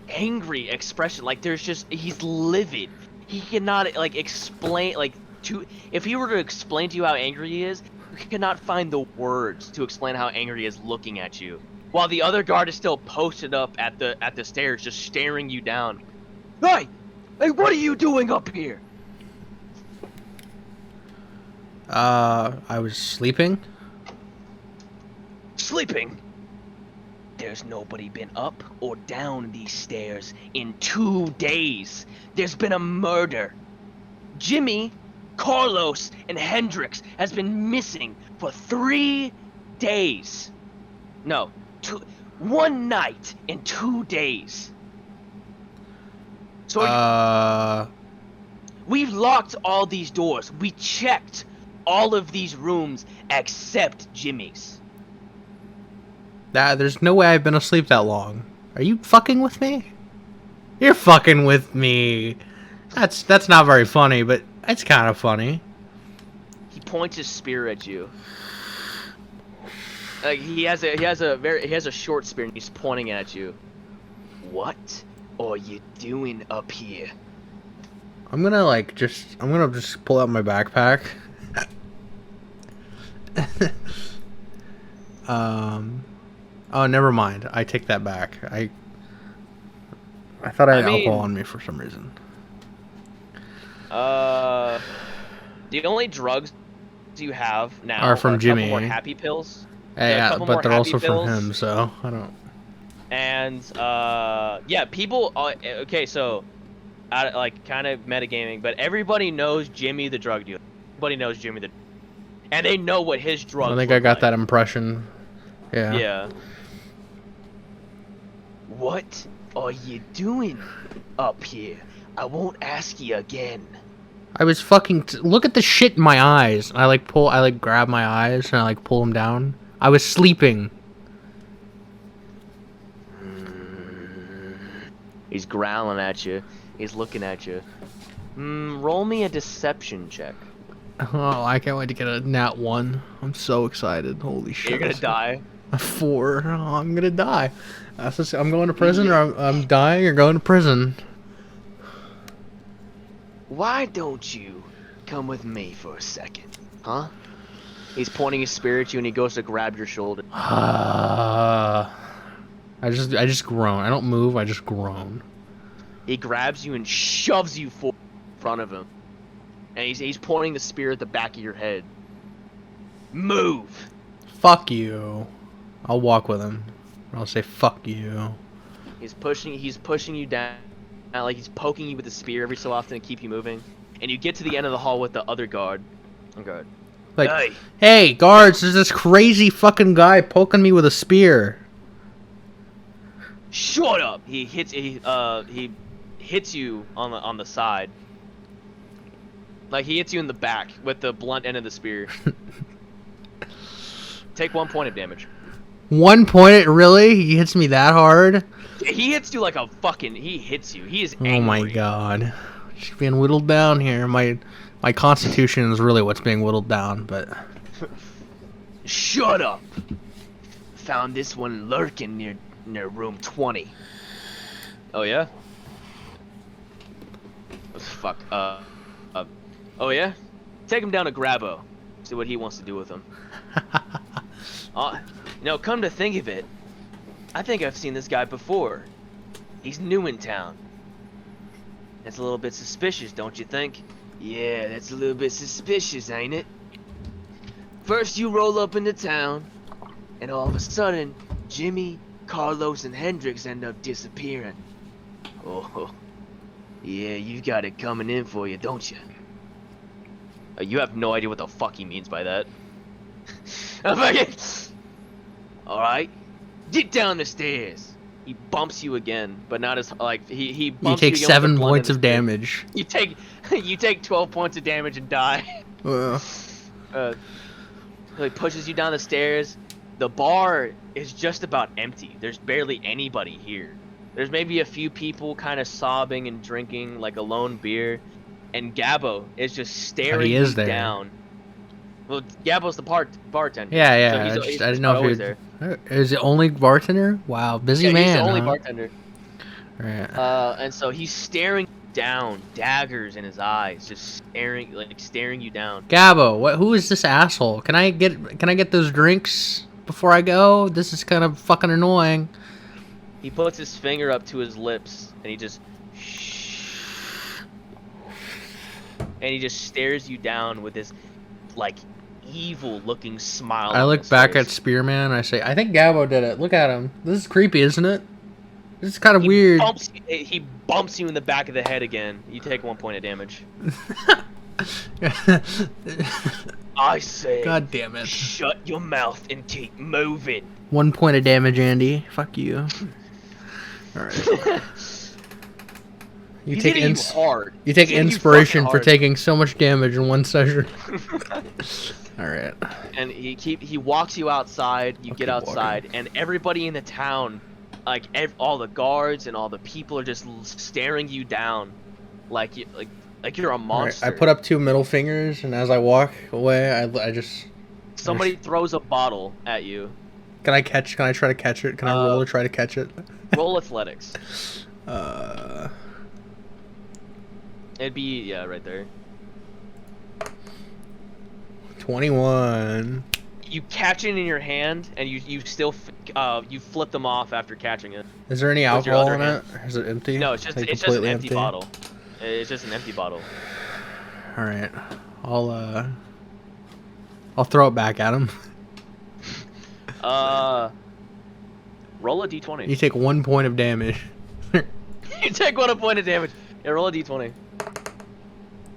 angry expression. Like he's livid. He cannot like explain if he were to explain to you how angry he is, you cannot find the words to explain how angry he is looking at you. While the other guard is still posted up at the stairs, just staring you down. Hey, what are you doing up here? I was sleeping. Sleeping? There's nobody been up or down these stairs in 2 days. There's been a murder. Jimmy, Carlos, and Hendrix has been missing for 3 days. No, 1 night in 2 days. So we've locked all these doors. We checked all of these rooms except Jimmy's. There's no way I've been asleep that long. Are you fucking with me? You're fucking with me. That's not very funny, but it's kind of funny. He points his spear at you. Like he has a short spear and he's pointing at you. What are you doing up here? I'm gonna just pull out my backpack. Oh, never mind. I take that back. I thought I had alcohol on me for some reason. The only drugs you have now are from Jimmy. A couple more happy pills. Yeah, but they're also from him, so I don't. And yeah, people. Okay, so, like kind of metagaming, but everybody knows Jimmy the drug dealer. Everybody knows Jimmy and they know what his drugs. I think I got that impression. Yeah. Yeah. What are you doing up here? I won't ask you again. I was fucking. Look at the shit in my eyes. I grab my eyes and I pull them down. I was sleeping. He's growling at you. He's looking at you. Roll me a deception check. Oh, I can't wait to get a nat 1. I'm so excited. Holy shit. You're gonna die. A 4. Oh, I'm gonna die. I'm going to prison, or I'm dying, or going to prison. Why don't you come with me for a second, huh? He's pointing his spear at you, and he goes to grab your shoulder. I just groan. I don't move. I just groan. He grabs you and shoves you in front of him, and he's pointing the spear at the back of your head. Move. Fuck you. I'll walk with him. I'll say fuck you. He's pushing you down. like he's poking you with a spear every so often to keep you moving. And you get to the end of the hall with the other guard. Like, Hey. hey, guards, there's this crazy fucking guy poking me with a spear. Shut up! He hits you on the side. Like he hits you in the back with the blunt end of the spear. Take 1 point of damage. 1 point? Really? He hits me that hard? He hits you like a fucking. He hits you. He is angry. Oh my god. Just being whittled down here. My constitution is really what's being whittled down, but... Shut up! Found this one lurking near room 20. Oh yeah? Fuck. Oh yeah? Take him down to Grabo. See what he wants to do with him. Come to think of it, I think I've seen this guy before. He's new in town. That's a little bit suspicious, don't you think? Yeah, that's a little bit suspicious, ain't it? First you roll up into town, and all of a sudden, Jimmy, Carlos, and Hendrix end up disappearing. Oh, yeah, you got it coming in for you, don't you? You have no idea what the fuck he means by that. Alright, get down the stairs. He bumps you again, but not as like he bumps you take again with 7 the blunt points end of damage. You take 12 points of damage and die. He pushes you down the stairs. The bar is just about empty. There's barely anybody here. There's maybe a few people kind of sobbing and drinking like a lone beer, and Gabbo is just staring he is you there. down. Well, Gabbo's the bartender. Yeah. So I he's didn't know if he there. Is the only bartender? Wow, busy man. He's the only huh? bartender. Right. And so he's staring down, daggers in his eyes, just staring you down. Gabbo, who is this asshole? Can I get those drinks before I go? This is kind of fucking annoying. He puts his finger up to his lips and he just stares you down with this like evil looking smile. I look back at Spearman. I say, I think Gabbo did it. Look at him. This is creepy, isn't it? This is kind of weird. He bumps you in the back of the head again. You take 1 point of damage. I say, God damn it. Shut your mouth and keep moving. 1 point of damage, Andy. Fuck you. Alright. You take hard. You take inspiration for taking so much damage in one session. Alright. And he walks you outside, you get outside, and everybody in the town, like all the guards and all the people are just staring you down like you're a monster. Right. I put up 2 middle fingers, and as I walk away, I just... Somebody throws a bottle at you. Can I try to catch it? Can I roll or try to catch it? Roll athletics. It'd be, right there. 21. You catch it in your hand, and you still you flip them off after catching it. Is there any alcohol in it? Or is it empty? No, it's just an empty bottle. It's just an empty bottle. All right, I'll throw it back at him. Roll a d20. You take 1 point of damage. You take 1 point of damage. Yeah, roll a d20.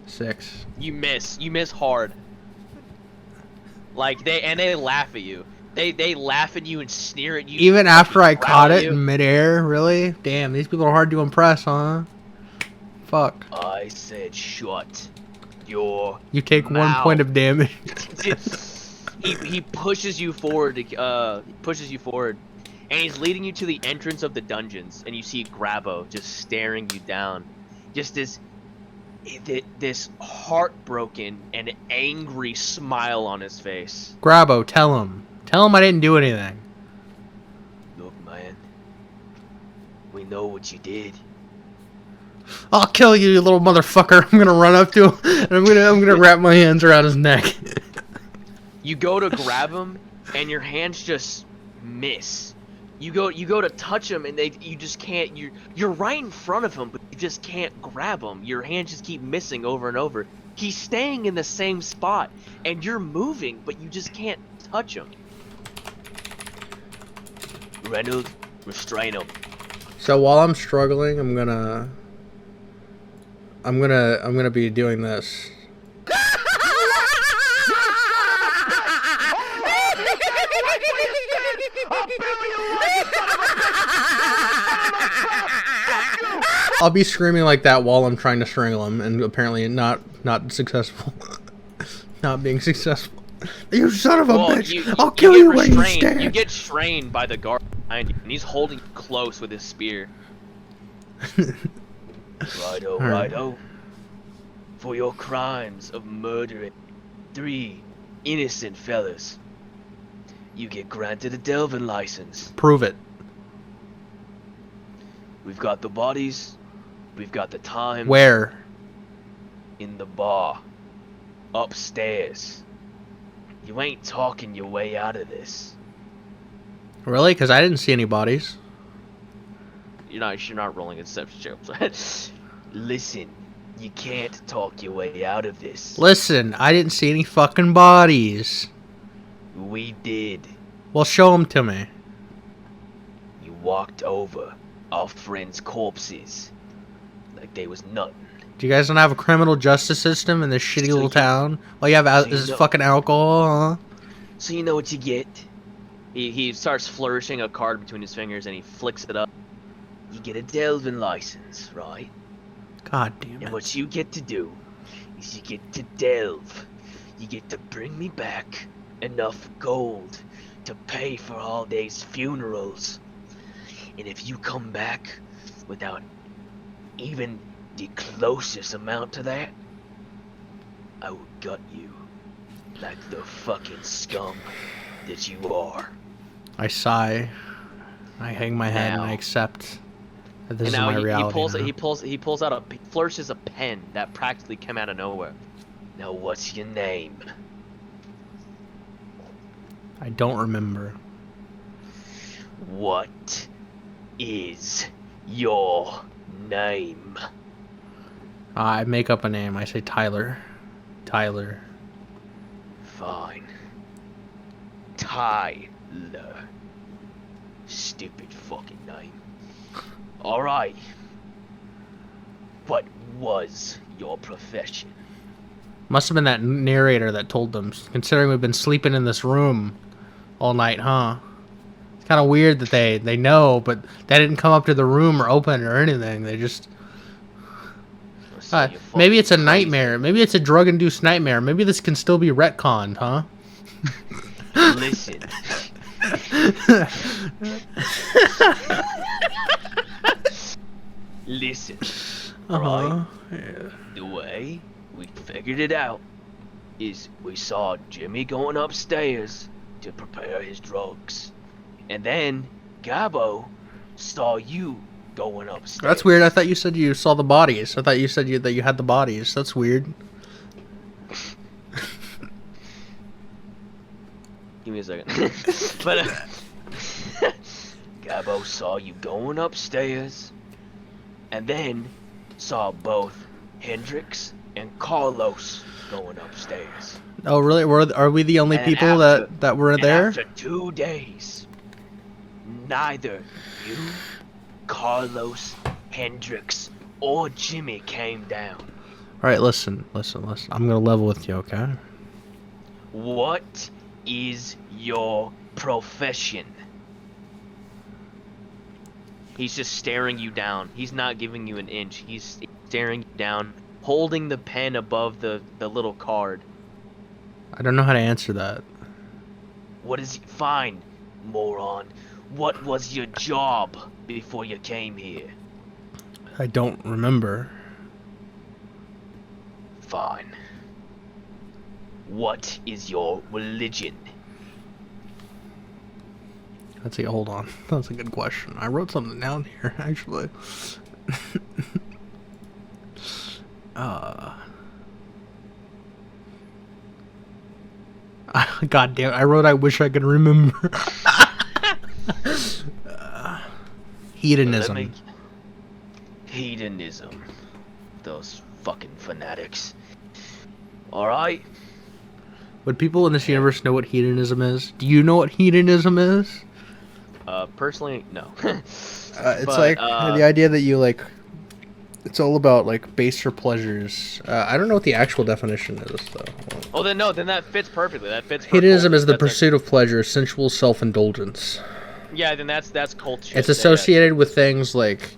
6. You miss. You miss hard. Like they laugh at you. They laugh at you and sneer at you. Even after I caught it in midair, really? Damn, these people are hard to impress, huh? Fuck. I said shut your You take mouth. 1 point of damage. He pushes you forward. And he's leading you to the entrance of the dungeons, and you see Grabo just staring you down. Just this heartbroken and angry smile on his face. Grabo, tell him I didn't do anything. Look, man, we know what you did. I'll kill you, you little motherfucker. I'm gonna run up to him and I'm gonna wrap my hands around his neck. You go to grab him, and your hands just miss. You go to touch him, and you just can't. You're right in front of him, but you just can't grab him. Your hands just keep missing over and over. He's staying in the same spot, and you're moving, but you just can't touch him. Reynolds, restrain him. So while I'm struggling, I'm gonna I'm gonna be doing this. I'll be screaming like that while I'm trying to strangle him, and apparently not successful. Not being successful. You son of a bitch! I'll kill you when you stand. You get strained by the guard behind you, and he's holding you close with his spear. Righto, righto. For your crimes of murdering 3 innocent fellas, you get granted a delving license. Prove it. We've got the bodies. We've got the time. Where? In the bar. Upstairs. You ain't talking your way out of this. Really? Because I didn't see any bodies. You're not rolling inception checks. Listen, you can't talk your way out of this. Listen, I didn't see any fucking bodies. We did. Well, show them to me. You walked over our friends' corpses like they was nothing. Do you guys not have a criminal justice system in this shitty little town? All you have is fucking alcohol, huh? So you know what you get? He starts flourishing a card between his fingers and he flicks it up. You get a delving license, right? God damn it. And what you get to do is you get to delve. You get to bring me back enough gold to pay for Halday's funerals. And if you come back without even the closest amount to that, I will gut you like the fucking scum that you are. I sigh. I hang my head and I accept that this is my reality. He pulls out he flourishes a pen that practically came out of nowhere. Now what's your name? I don't remember. What is your name? I make up a name. I say Tyler. Tyler. Fine. Tyler. Stupid fucking name. Alright. What was your profession? Must have been that narrator that told them, considering we've been sleeping in this room all night, huh? It's kind of weird that they know, but they didn't come up to the room or open it or anything. They just... maybe it's a nightmare. Maybe it's a drug-induced nightmare. Maybe this can still be retconned, huh? Listen. Listen. Right? Yeah. The way we figured it out is we saw Jimmy going upstairs to prepare his drugs. And then Gabo saw you going upstairs. That's weird. I thought you said you saw the bodies. I thought you said that you had the bodies. That's weird. Give me a second. But Gabo saw you going upstairs, and then saw both Hendrix and Carlos going upstairs. Oh, really? Are we the only people that were there? After 2 days, neither you, Carlos, Hendrix, or Jimmy came down. All right, listen. I'm gonna level with you, okay? What is your profession? He's just staring you down. He's not giving you an inch. He's staring you down, holding the pen above the little card. I don't know how to answer that. What is... Fine, moron. What was your job before you came here? I don't remember. Fine. What is your religion? Let's see, hold on. That's a good question. I wrote something down here, actually. God damn it. I wrote I wish I could remember. Hedonism. Hedonism. Those fucking fanatics. Alright. Would people in this universe know what hedonism is? Do you know what hedonism is? Personally, no. It's like the idea that you like It's all about like baser pleasures. I don't know what the actual definition is though. Oh, then no, then that fits perfectly. That fits. Hedonism is the That's pursuit of pleasure, sensual self-indulgence. Yeah, then that's cult shit. It's associated with things like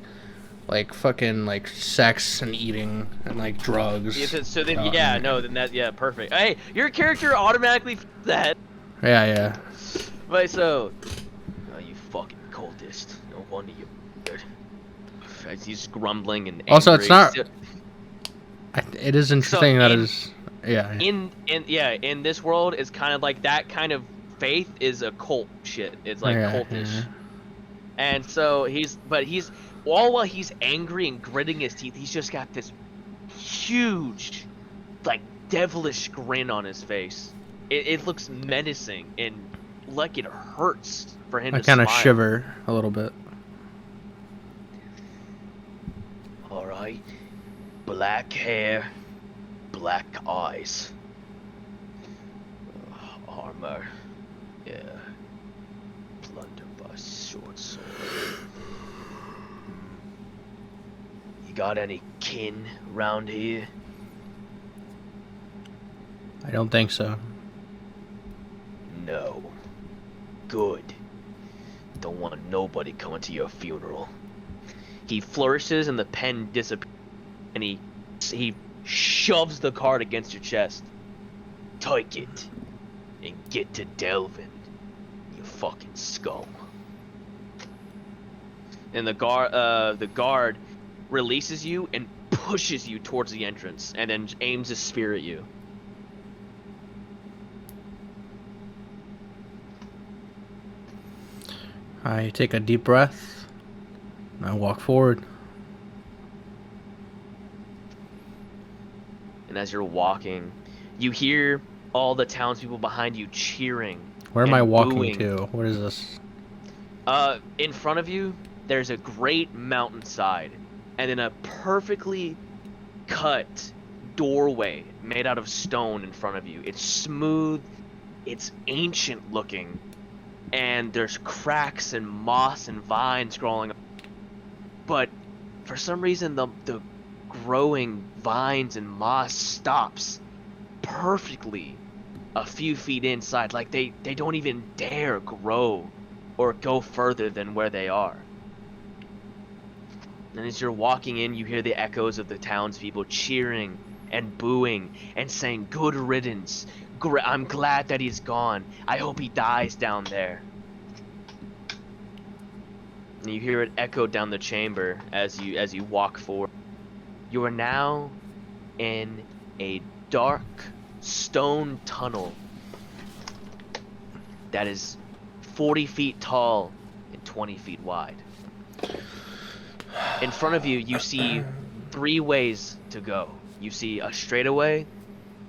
fucking like sex and eating and like drugs. So then perfect. Hey, your character automatically fits that. Yeah. Right, so you fucking cultist. No wonder you're weird. As he's grumbling and angry. Also, it's not. It is interesting that is. Yeah. In this world, it's kind of like that kind of faith is a cult shit. It's like cultish. Yeah. And so he's all while he's angry and gritting his teeth, he's just got this huge, like, devilish grin on his face. It looks menacing and like it hurts for him to smile. I kind of shiver a little bit. Alright. Black hair, black eyes. Armor. Yeah. Blunderbuss, short sword. You got any kin round here? I don't think so. No. Good. Don't want nobody coming to your funeral. He flourishes and the pen disappears, and he shoves the card against your chest. Take it and get to Delvin, you fucking scum. And the guard releases you and pushes you towards the entrance, and then aims his spear at you. I take a deep breath, and I walk forward. And as you're walking, you hear all the townspeople behind you cheering. Where am I walking booing. to? What is this? In front of you, there's a great mountainside, and then a perfectly cut doorway made out of stone in front of you. It's smooth, it's ancient looking, and there's cracks and moss and vines growing up. But for some reason, the growing vines and moss stops perfectly a few feet inside. Like they don't even dare grow or go further than where they are. And as you're walking in, you hear the echoes of the townspeople cheering and booing and saying, "Good riddance. I'm glad that he's gone. I hope he dies down there." And you hear it echo down the chamber as you walk forward. You are now in a dark stone tunnel that is 40 feet tall and 20 feet wide. In front of you, you see 3 ways to go. You see a straightaway,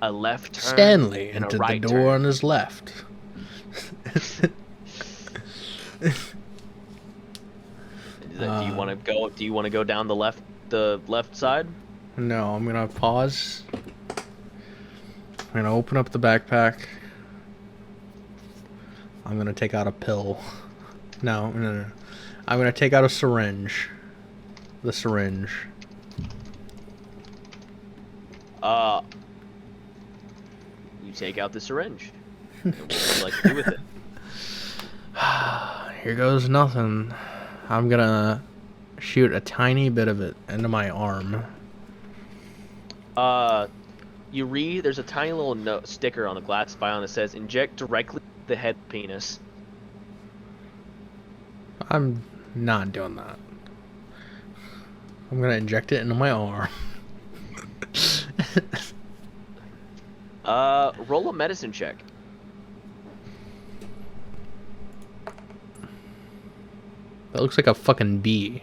a left turn, Stanley and a entered right the door turn. on his left. Do you want to go? Do you want to go down the left side? No, I'm gonna pause. I'm gonna open up the backpack. I'm gonna take out a pill. No. I'm gonna take out a syringe. The syringe. You take out the syringe. And what would you like to do with it? Here goes nothing. I'm gonna shoot a tiny bit of it into my arm. You read, there's a tiny little sticker on the glass vial that says, "Inject directly the head penis." I'm not doing that. I'm gonna inject it into my arm. Roll a medicine check. That looks like a fucking bee.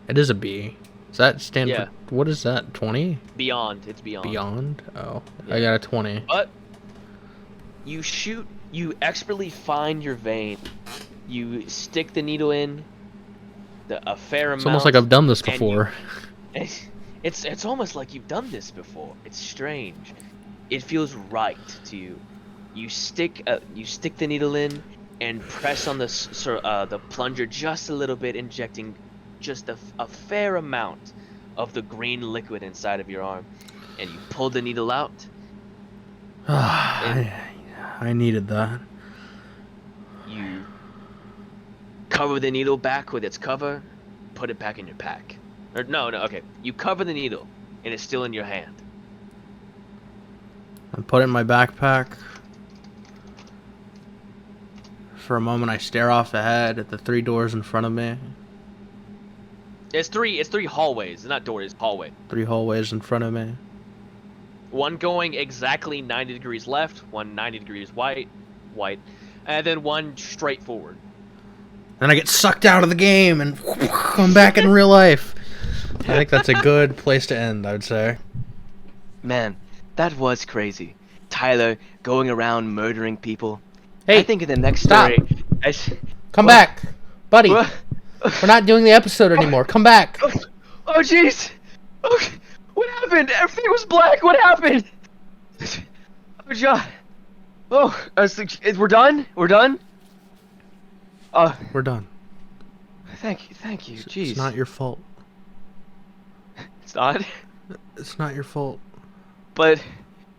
It is a bee. Does that stand Yeah. for... What is that? 20? Beyond, it's beyond. Beyond? Oh. Yeah. I got a 20. But you expertly find your vein. You stick the needle in a fair amount. It's almost like I've done this before. It's almost like you've done this before. It's strange. It feels right to you. You stick the needle in and press on the plunger just a little bit, injecting just a fair amount of the green liquid inside of your arm, and you pull the needle out. I needed that. You cover the needle back with its cover, put it back in your pack. Or no, okay. You cover the needle, and it's still in your hand. I put it in my backpack. For a moment, I stare off ahead at the 3 doors in front of me. It's three hallways. It's not doors, it's hallway. 3 hallways in front of me. One going exactly 90 degrees left, one 90 degrees white, and then one straight forward. Then I get sucked out of the game and I'm back in real life. I think that's a good place to end, I would say. Man, that was crazy. Tyler going around murdering people. Hey, I think in the next stop. story... Come back. Buddy, we're not doing the episode anymore. Come back. Oh, jeez. Okay. What happened? Everything was black. What happened? Oh, John. Oh, we're done? We're done? We're done. Thank you. Jeez. It's not your fault. It's not? It's not your fault. But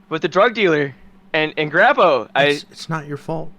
with the drug dealer and Grappo, It's not your fault.